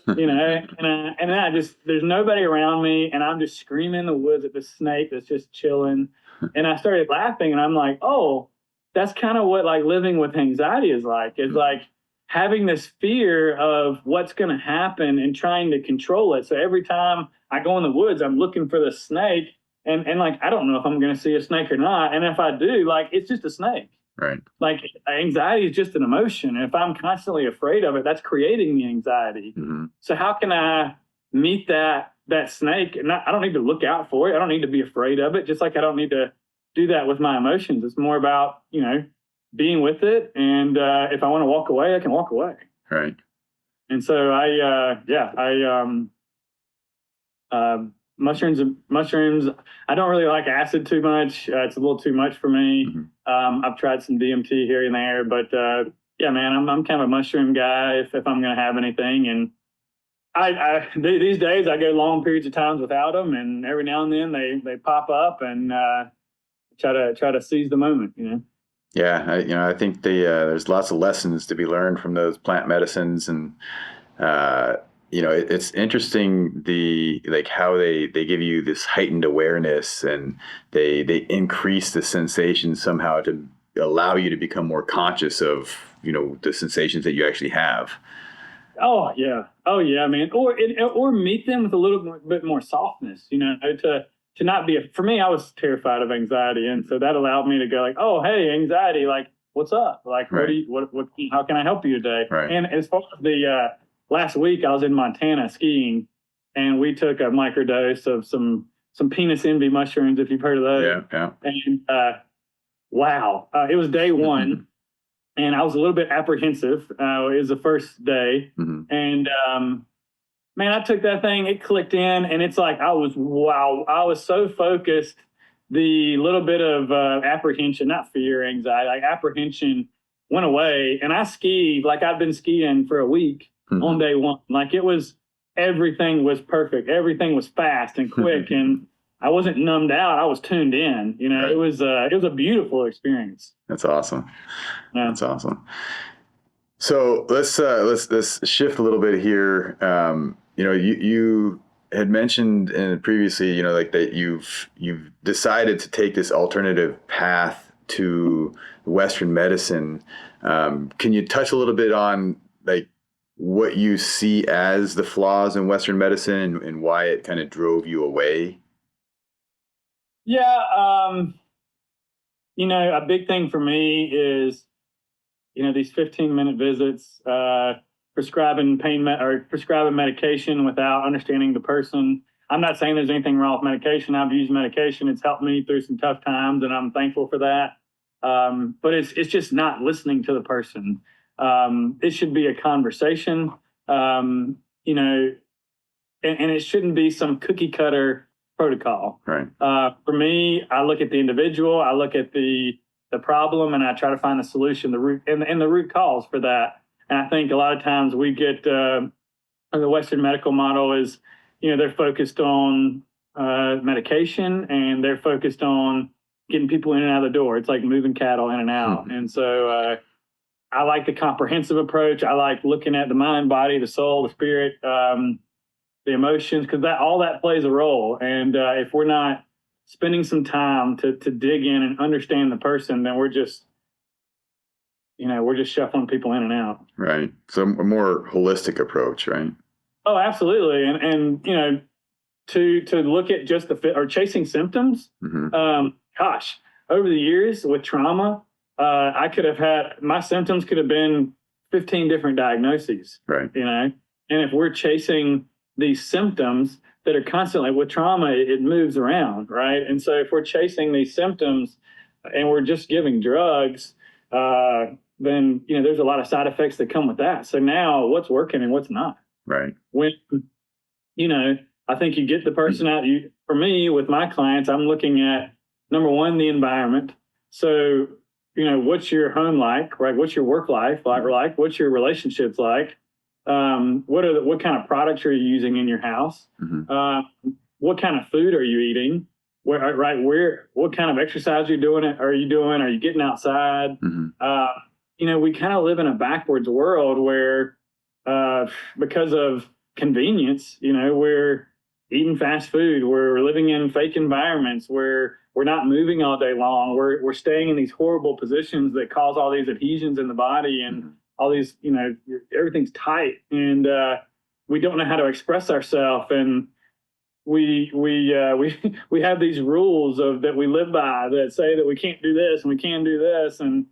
and then I just, there's nobody around me, and I'm just screaming in the woods at the snake that's just chilling. And I started laughing, and I'm like, oh, that's kind of what like living with anxiety is like. It's like having this fear of what's going to happen and trying to control it. So every time I go in the woods, I'm looking for the snake, and like, I don't know if I'm going to see a snake or not. And if I do, like, it's just a snake. Right. Like, anxiety is just an emotion. And if I'm constantly afraid of it, that's creating the anxiety. So how can I meet that snake? And I don't need to look out for it. I don't need to be afraid of it. Just like I don't need to do that with my emotions. It's more about, being with it. And if I want to walk away, I can walk away. Right. And so mushrooms. I don't really like acid too much. It's a little too much for me. I've tried some DMT here and there, but yeah, man, I'm kind of a mushroom guy if I'm going to have anything. And these days I go long periods of times without them, and every now and then they pop up, and try to seize the moment. Yeah, I think there's lots of lessons to be learned from those plant medicines, and it's interesting how they give you this heightened awareness, and they increase the sensation somehow to allow you to become more conscious of the sensations that you actually have. Oh yeah, man. Or meet them with a little bit more softness, to not be for me, I was terrified of anxiety. And so that allowed me to go like, oh, hey, anxiety, like, what's up? Like, right. what, how can I help you today? Right. And as far as the, last week I was in Montana skiing, and we took a microdose of some penis envy mushrooms, if you've heard of those. Yeah. And, wow. It was day one, and I was a little bit apprehensive. It was the first day. And, man, I took that thing, it clicked in, and it's like, I was so focused. The little bit of apprehension, not fear, anxiety, like apprehension went away. And I skied like I've been skiing for a week on day one. Like, everything was perfect. Everything was fast and quick. And I wasn't numbed out. I was tuned in. Right. It was a beautiful experience. That's awesome. Yeah. That's awesome. So let's shift a little bit here. You had mentioned previously, like that you've decided to take this alternative path to Western medicine. Can you touch a little bit on like what you see as the flaws in Western medicine and why it kind of drove you away? Yeah, a big thing for me is, these 15-minute visits, prescribing prescribing medication without understanding the person. I'm not saying there's anything wrong with medication. I've used medication. It's helped me through some tough times, and I'm thankful for that. But it's just not listening to the person. It should be a conversation, and it shouldn't be some cookie cutter protocol. Right. For me, I look at the individual, I look at the problem, and I try to find the solution, the root and the root cause for that. And I think a lot of times we get the Western medical model is, they're focused on medication, and they're focused on getting people in and out of the door. It's like moving cattle in and out. And so I like the comprehensive approach. I like looking at the mind, body, the soul, the spirit, the emotions, because all that plays a role. And if we're not spending some time to dig in and understand the person, then we're just shuffling people in and out. Right. So a more holistic approach, right? Oh, absolutely. And to look at just or chasing symptoms. Gosh, over the years with trauma, I could have had, my symptoms could have been 15 different diagnoses. Right. And if we're chasing these symptoms that are constantly with trauma, it moves around, right? And so if we're chasing these symptoms and we're just giving drugs, then there's a lot of side effects that come with that. So now what's working and what's not? Right. When I think you get the person out. For me, with my clients, I'm looking at, number one, the environment. So what's your home like, right? What's your work life like? What's your relationships like? What kind of products are you using in your house? What kind of food are you eating? What kind of exercise are you doing? Are you getting outside? We kind of live in a backwards world where, because of convenience, we're eating fast food. We're living in fake environments where we're not moving all day long. We're staying in these horrible positions that cause all these adhesions in the body and all these, everything's tight, and we don't know how to express ourselves. And we have these rules that we live by that say that we can't do this and we can do this, and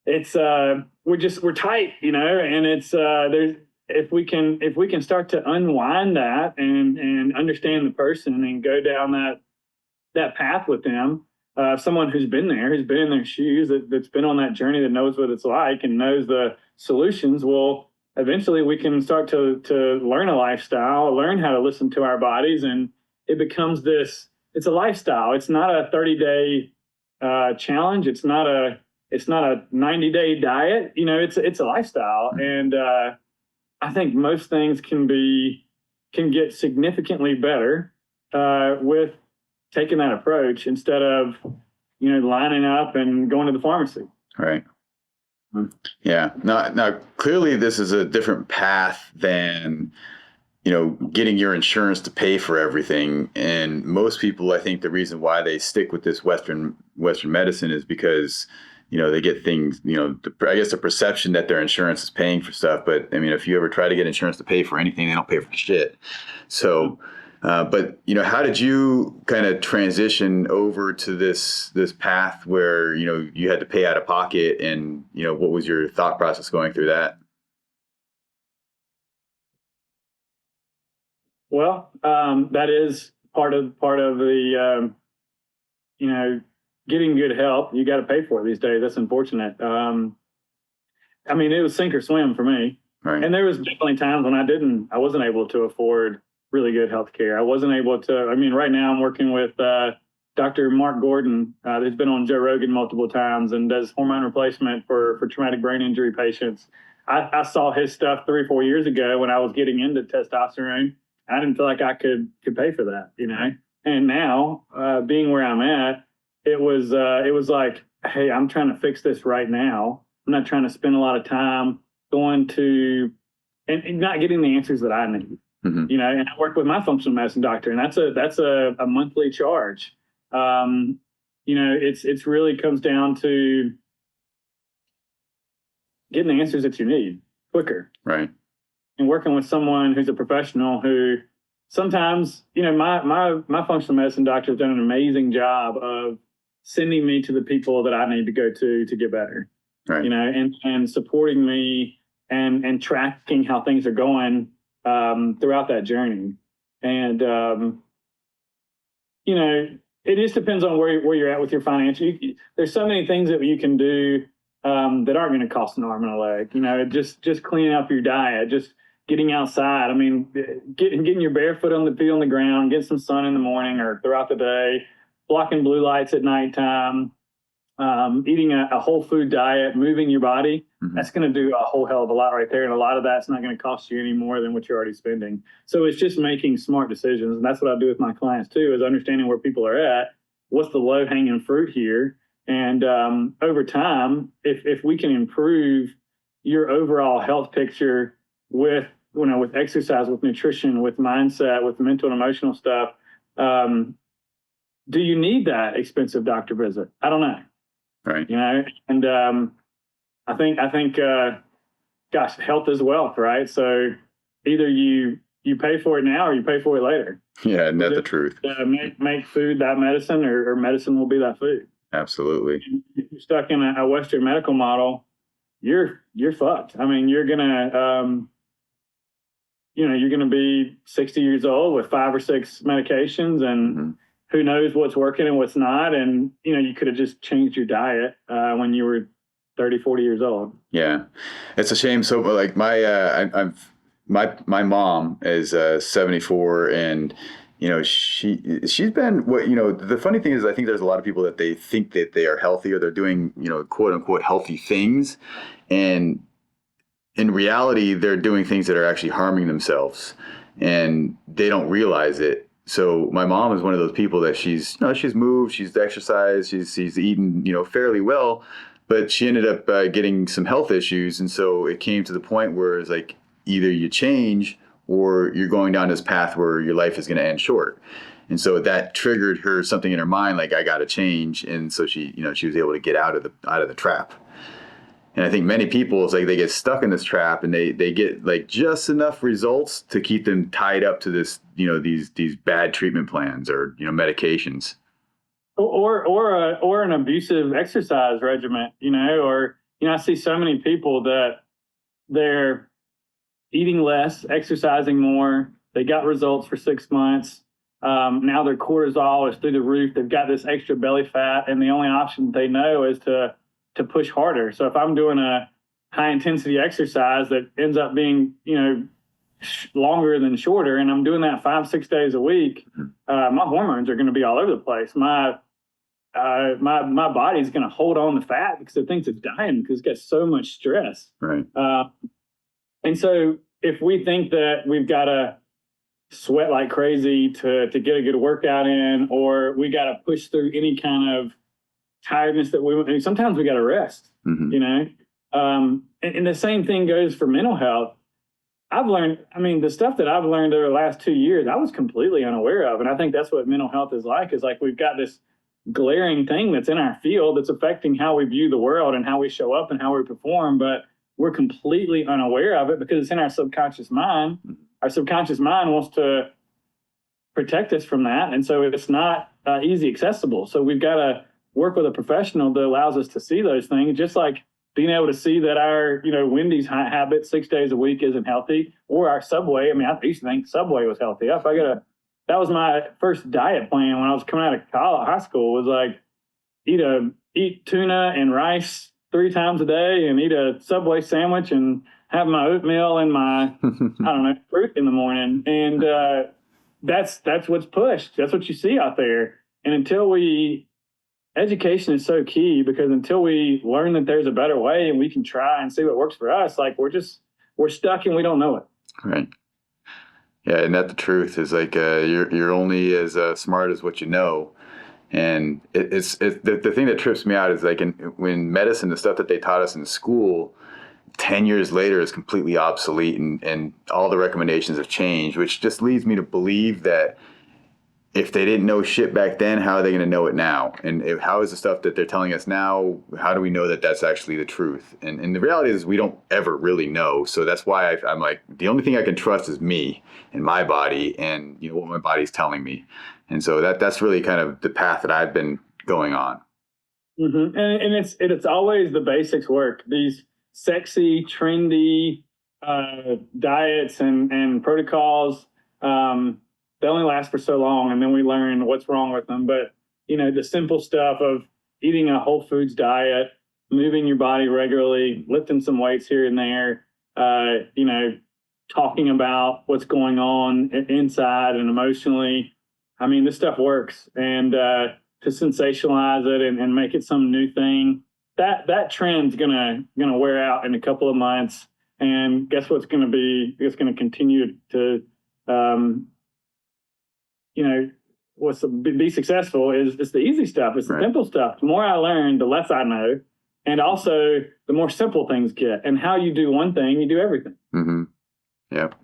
it's we're tight, and it's if we can start to unwind that and understand the person and go down that path with them, someone who's been in their shoes, that's been on that journey, that knows what it's like and knows the solutions, well, eventually we can start to learn a lifestyle, learn how to listen to our bodies, and it becomes it's a lifestyle. It's not a 30-day challenge. It's not a 90-day diet. It's a lifestyle. And I think most things can get significantly better with taking that approach instead of lining up and going to the pharmacy. Right. Yeah. Now, clearly this is a different path than, getting your insurance to pay for everything. And most people, I think the reason why they stick with this Western medicine is because, they get things, I guess the perception that their insurance is paying for stuff. But I mean, if you ever try to get insurance to pay for anything, they don't pay for shit. So, but how did you kind of transition over to this path where you had to pay out of pocket, and what was your thought process going through that? Well, that is part of the getting good help. You got to pay for it these days. That's unfortunate. I mean, it was sink or swim for me, right. And there was definitely times when I wasn't able to afford really good health care. I wasn't able to. I mean, right now I'm working with Dr. Mark Gordon, who's been on Joe Rogan multiple times and does hormone replacement for traumatic brain injury patients. I saw his stuff 3 or 4 years ago when I was getting into testosterone. I didn't feel like I could pay for that, And now, being where I'm at, it was like, hey, I'm trying to fix this right now. I'm not trying to spend a lot of time going to and not getting the answers that I need. And I work with my functional medicine doctor, and that's a monthly charge. It's really comes down to getting the answers that you need quicker. Right. And working with someone who's a professional who sometimes, my functional medicine doctor has done an amazing job of sending me to the people that I need to go to get better, right. And supporting me and tracking how things are going throughout that journey. And, it just depends on where you're at with your financial. There's so many things that you can do that aren't going to cost an arm and a leg. Just cleaning up your diet, just getting outside. I mean, getting your bare feet on the ground, getting some sun in the morning or throughout the day, blocking blue lights at nighttime, eating a whole food diet, moving your body. That's going to do a whole hell of a lot right there. And a lot of that's not going to cost you any more than what you're already spending. So it's just making smart decisions. And that's what I do with my clients too, is understanding where people are at. What's the low hanging fruit here? And over time, if we can improve your overall health picture with, with exercise, with nutrition, with mindset, with mental and emotional stuff, do you need that expensive doctor visit? I don't know. Right. And I think, gosh, health is wealth, right? So either you pay for it now or you pay for it later. Yeah, and that's the truth. Make food that medicine, or medicine will be that food. Absolutely. If you're stuck in a Western medical model, you're fucked. I mean, you're gonna be 60 years old with 5 or 6 medications, and who knows what's working and what's not. And you could have just changed your diet when you were 30, 40 years old. Yeah, it's a shame. So like my mom is 74, and she's been the funny thing is, I think there's a lot of people that they think that they are healthy, or they're doing quote unquote healthy things, and in reality they're doing things that are actually harming themselves, and they don't realize it. So my mom is one of those people that she's moved, she's exercised, she's eaten fairly well, but she ended up getting some health issues. And so it came to the point where it's like, either you change or you're going down this path where your life is going to end short. And so that triggered her something in her mind, like, I got to change. And so she was able to get out of the trap. And I think many people, it's like they get stuck in this trap, and they get like just enough results to keep them tied up to this, these bad treatment plans or, medications. Or an abusive exercise regimen, I see so many people that they're eating less, exercising more. They got results for 6 months. Now their cortisol is through the roof. They've got this extra belly fat, and the only option they know is to push harder. So if I'm doing a high intensity exercise that ends up being, longer than shorter, and I'm doing that 5-6 days a week, my hormones are going to be all over the place. My body's going to hold on to fat because it thinks it's dying because it's got so much stress. Right. And so if we think that we've got to sweat like crazy to get a good workout in, or we got to push through any kind of tiredness that sometimes we got to rest, and the same thing goes for mental health. I've learned, the stuff that I've learned over the last 2 years, I was completely unaware of. And I think that's what mental health is like we've got this glaring thing that's in our field that's affecting how we view the world and how we show up and how we perform, but we're completely unaware of it because it's in our subconscious mind. Our subconscious mind wants to protect us from that. And so it's not easy accessible. So we've got to work with a professional that allows us to see those things, just like being able to see that our, Wendy's habit 6 days a week isn't healthy, or our Subway. I used to think Subway was healthy. That was my first diet plan when I was coming out of high school, was like eat tuna and rice 3 times a day, and eat a Subway sandwich, and have my oatmeal and my, fruit in the morning. And that's what's pushed. That's what you see out there. And education is so key, because until we learn that there's a better way and we can try and see what works for us, like we're stuck and we don't know it. Right. Yeah, and that's the truth. Is like you're only as smart as what you know, and it's the thing that trips me out is like when medicine, the stuff that they taught us in school, 10 years later is completely obsolete, and all the recommendations have changed, which just leads me to believe that if they didn't know shit back then, how are they going to know it now? And how is the stuff that they're telling us now, how do we know that that's actually the truth? And the reality is we don't ever really know. So that's why I'm like, the only thing I can trust is me and my body, and what my body's telling me. And so that's really kind of the path that I've been going on. Mm-hmm. And it's always the basics work. These sexy, trendy diets and protocols, they only last for so long, and then we learn what's wrong with them. But, the simple stuff of eating a whole foods diet, moving your body regularly, lifting some weights here and there, talking about what's going on inside and emotionally. This stuff works. And to sensationalize it and make it some new thing, that trend's gonna wear out in a couple of months, and guess what's gonna be? It's gonna continue to, um, what's be successful is it's the easy stuff. It's the simple stuff. The more I learn, the less I know, and also the more simple things get. And how you do one thing, you do everything. Mm-hmm. Yep.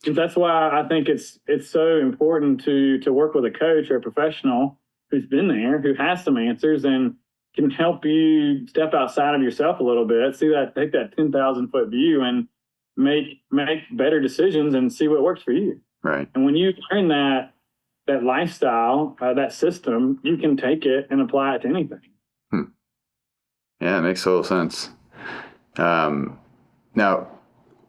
And that's why I think it's so important to work with a coach or a professional who's been there, who has some answers, and can help you step outside of yourself a little bit, take that 10,000-foot view, and make better decisions and see what works for you. Right. And when you learn that lifestyle, that system, you can take it and apply it to anything. Yeah, it makes total sense. Now,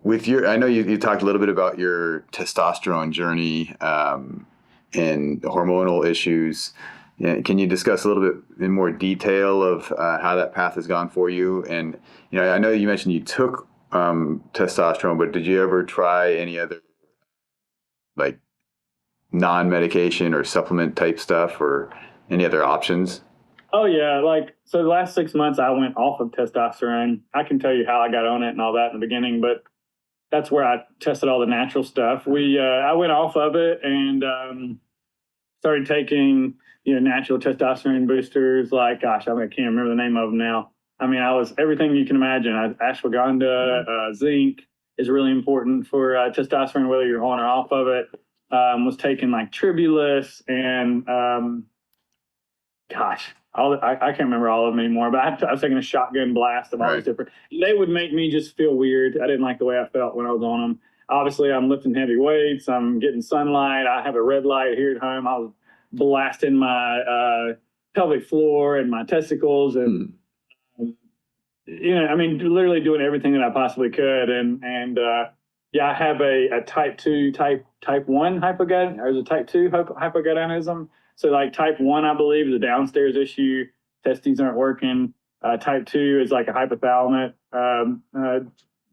I know you talked a little bit about your testosterone journey and hormonal issues. Can you discuss a little bit in more detail of how that path has gone for you? And I know you mentioned you took testosterone, but did you ever try any other like non-medication or supplement type stuff, or any other options? Oh yeah, so the last 6 months I went off of testosterone. I can tell you how I got on it and all that in the beginning, but that's where I tested all the natural stuff. I went off of it and started taking natural testosterone boosters. Like, gosh, I can't remember the name of them now. I mean, I was everything you can imagine. Ashwagandha, zinc is really important for testosterone, whether you're on or off of it. Was taking like Tribulus and gosh, I can't remember all of them anymore, but I was taking a shotgun blast of all these different. They would make me just feel weird. I didn't like the way I felt when I was on them. Obviously, I'm lifting heavy weights. I'm getting sunlight. I have a red light here at home. I was blasting my pelvic floor and my testicles, and I mean, literally doing everything that I possibly could. And I have a type 2, type 1 hypogonadism, or is it type 2 hypogonadism? So like type 1, I believe, is a downstairs issue. Testes aren't working. Type 2 is like a hypothalamic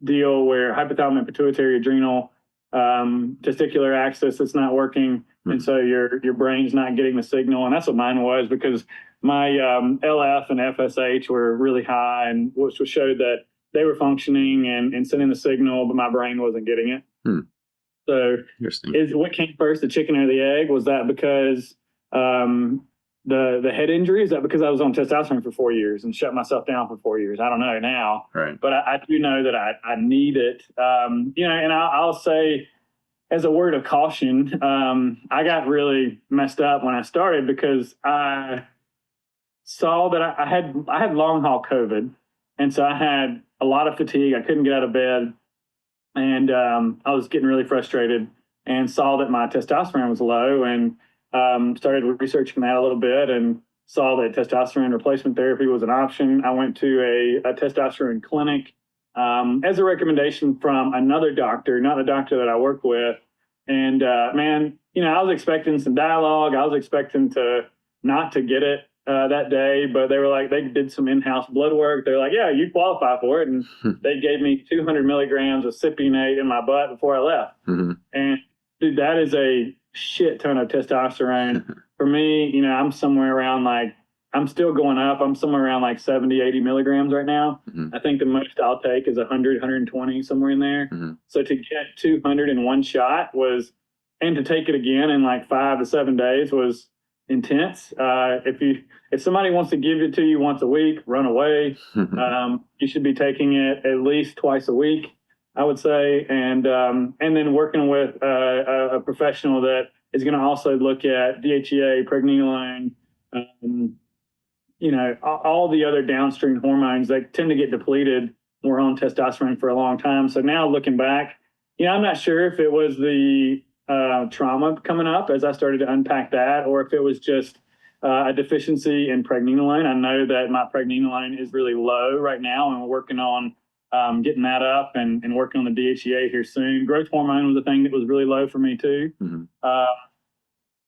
deal where hypothalamic pituitary adrenal testicular axis that's not working. And so your brain's not getting the signal. And that's what mine was, because my LF and FSH were really high, and which showed that they were functioning and sending the signal, but my brain wasn't getting it. So what came first, the chicken or the egg? Was that because the head injury? Is that because I was on testosterone for 4 years and shut myself down for 4 years? I don't know now, but I do know that I need it. And I'll say, as a word of caution, I got really messed up when I started, because I saw that I had long haul COVID, and so I had a lot of fatigue. I couldn't get out of bed, and I was getting really frustrated, and saw that my testosterone was low, and started researching that a little bit, and saw that testosterone replacement therapy was an option. I went to a testosterone clinic as a recommendation from another doctor, not a doctor that I work with. And man, I was expecting some dialogue. I was expecting to not to get it that day, but they were like, they did some in-house blood work. They're like, yeah, you qualify for it. And they gave me 200 milligrams of cypionate in my butt before I left. And dude, that is a shit ton of testosterone. For me, I'm somewhere around I'm still going up. I'm somewhere around 70, 80 milligrams right now. I think the most I'll take is 100, 120, somewhere in there. So to get 200 in one shot and to take it again in 5 to 7 days was intense. If somebody wants to give it to you once a week, run away. You should be taking it at least twice a week, I would say. And then working with a professional that is going to also look at DHEA, pregnenolone, all the other downstream hormones that tend to get depleted. We're on testosterone for a long time. So now looking back, I'm not sure if it was the trauma coming up as I started to unpack that, or if it was just a deficiency in pregnenolone. I know that my pregnenolone is really low right now, and we're working on getting that up and working on the DHEA here soon. Growth hormone was a thing that was really low for me too.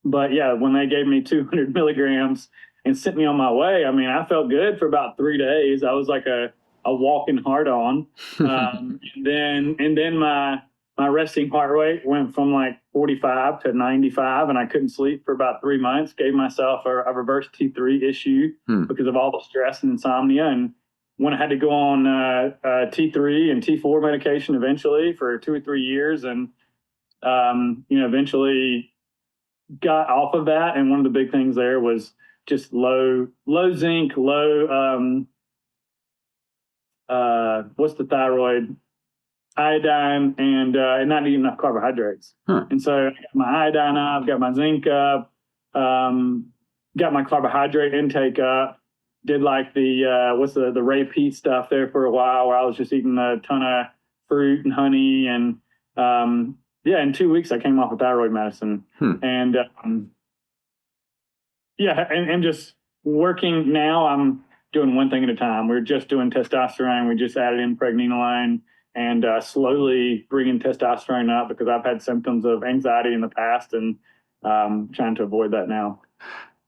But yeah, when they gave me 200 milligrams and sent me on my way, I mean, I felt good for about 3 days. I was like a walking hard on. And then my resting heart rate went from 45 to 95, and I couldn't sleep for about 3 months. Gave myself a reverse T3 issue because of all the stress and insomnia. And when I had to go on T3 and T4 medication eventually for 2 or 3 years, and eventually got off of that. And one of the big things there was just low zinc, low what's the thyroid, iodine, and not eating enough carbohydrates. And so I got my iodine up, got my zinc up, got my carbohydrate intake up. Did like the Ray Peat stuff there for a while, where I was just eating a ton of fruit and honey, and in 2 weeks I came off of thyroid medicine, and and just working now. I'm doing one thing at a time. We're just doing testosterone. We just added in pregnenolone, and slowly bringing testosterone up because I've had symptoms of anxiety in the past, and trying to avoid that now.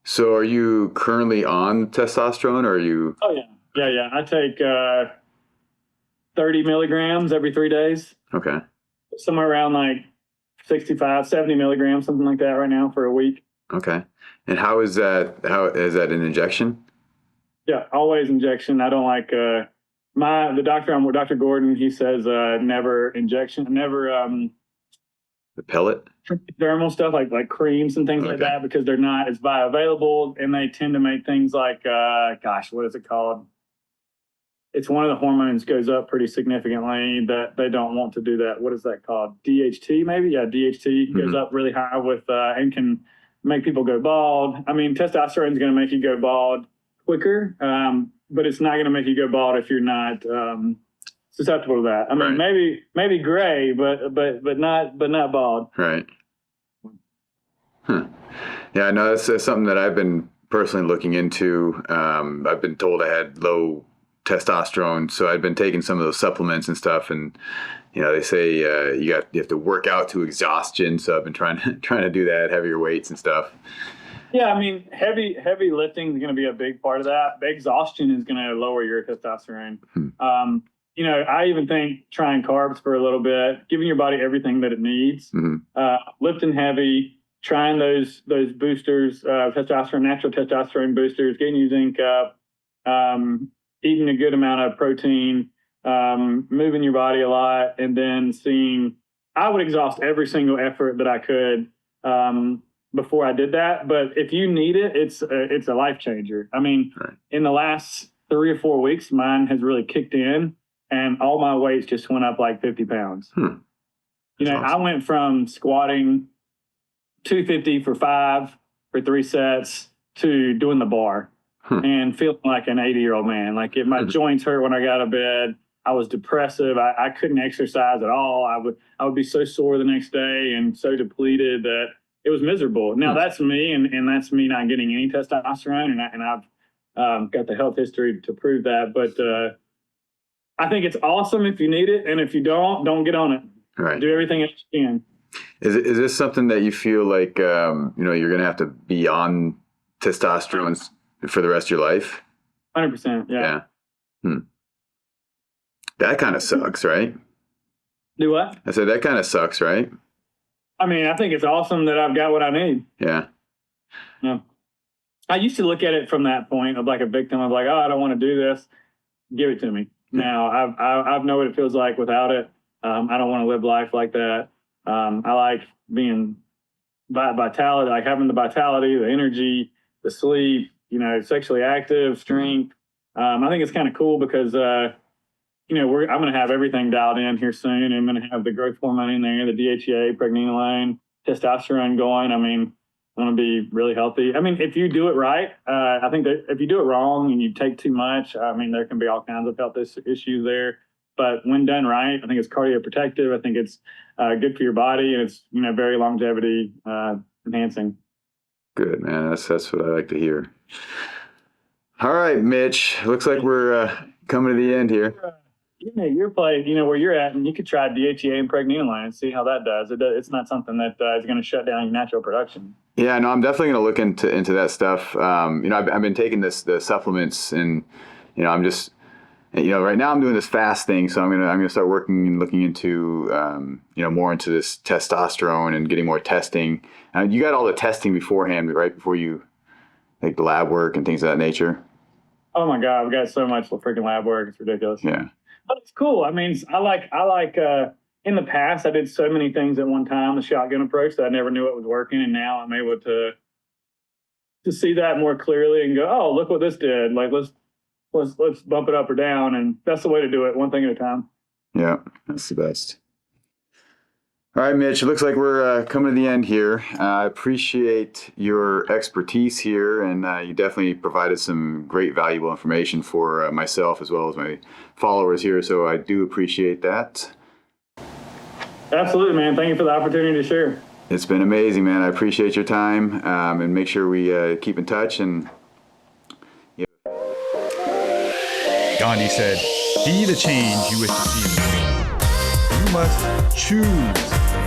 So are you currently on testosterone, or are you? Oh, yeah. I take 30 milligrams every 3 days. Okay. Somewhere around like 65, 70 milligrams, something like that right now for a week. Okay. And how is that? How is that an injection? Yeah, always injection. I don't like the doctor I'm with, Dr. Gordon, he says never injection, never The pellet? thermal stuff like creams and things like that, because they're not as bioavailable, and they tend to make things like what is it called? It's one of the hormones goes up pretty significantly that they don't want to do that. What is that called? DHT maybe? Yeah, DHT goes up really high with and can make people go bald. I mean, testosterone is going to make you go bald quicker, but it's not going to make you go bald if you're not susceptible to that. I mean, maybe gray, but not bald. Right. Yeah, no, that's something that I've been personally looking into. I've been told I had low testosterone, so I've been taking some of those supplements and stuff, and they say you have to work out to exhaustion. So I've been trying to do that, heavier weights and stuff. Yeah, I mean, heavy lifting is going to be a big part of that. Exhaustion is going to lower your testosterone. I even think trying carbs for a little bit, giving your body everything that it needs, lifting heavy, trying those boosters, testosterone, natural testosterone boosters, getting your zinc up, eating a good amount of protein, moving your body a lot, and then I would exhaust every single effort that I could before I did that. But if you need it, it's a life changer. I mean, in the last 3 or 4 weeks, mine has really kicked in, and all my weights just went up like 50 pounds. Awesome. I went from squatting 250 for 3 sets to doing the bar and feeling like an 80-year-old man. Like if my joints hurt when I got out of bed, I was depressive. I couldn't exercise at all. I would be so sore the next day and so depleted that it was miserable. Now that's me, and that's me not getting any testosterone, and I've got the health history to prove that. But I think it's awesome if you need it, and if you don't get on it. Right. Do everything else you can. Is this something that you feel like you're going to have to be on testosterone for the rest of your life? 100%. Yeah. That kind of sucks, right? Do what? I said that kind of sucks, right? I mean, I think it's awesome that I've got what I need. Yeah. Yeah. I used to look at it from that point of like a victim of like, oh, I don't want to do this. Give it to me. Now I know what it feels like without it. I don't want to live life like that. I like being vitality, like having the vitality, the energy, the sleep, sexually active, strength. I think it's kind of cool because, I'm going to have everything dialed in here soon. I'm going to have the growth hormone in there, the DHEA, pregnenolone, testosterone going. I mean, I'm going to be really healthy. I mean, if you do it right, I think that if you do it wrong and you take too much, I mean, there can be all kinds of health issues there. But when done right, I think it's cardioprotective. I think it's good for your body, and it's very longevity enhancing. Good, man. That's what I like to hear. All right, Mitch. Looks like we're coming to the end here. Your place, where you're at, and you could try DHEA and pregnenolone and see how that does. It's not something that is going to shut down your natural production. Yeah, no, I'm definitely going to look into that stuff. I've been taking the supplements, and I'm just. Right now I'm doing this fast thing, so I'm gonna start working and looking into more into this testosterone and getting more testing. You got all the testing beforehand, right before you like the lab work and things of that nature. Oh my God, we got so much freaking lab work. It's ridiculous. Yeah. But it's cool. I mean, I like, in the past, I did so many things at one time, the shotgun approach, that I never knew it was working. And now I'm able to see that more clearly and go, oh, look what this did. Like, let's bump it up or down. And that's the way to do it, one thing at a time. Yeah, that's the best. All right, Mitch, it looks like we're coming to the end here. I appreciate your expertise here, and you definitely provided some great valuable information for myself as well as my followers here, so I do appreciate that. Absolutely, man. Thank you for the opportunity to share. It's been amazing, man. I appreciate your time, and make sure we keep in touch. And Gandhi said, "Be the change you wish to see in the world. You must choose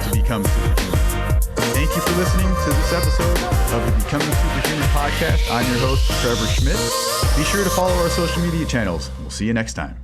to become superhuman." Thank you for listening to this episode of the Becoming Superhuman podcast. I'm your host, Trevor Schmidt. Be sure to follow our social media channels. We'll see you next time.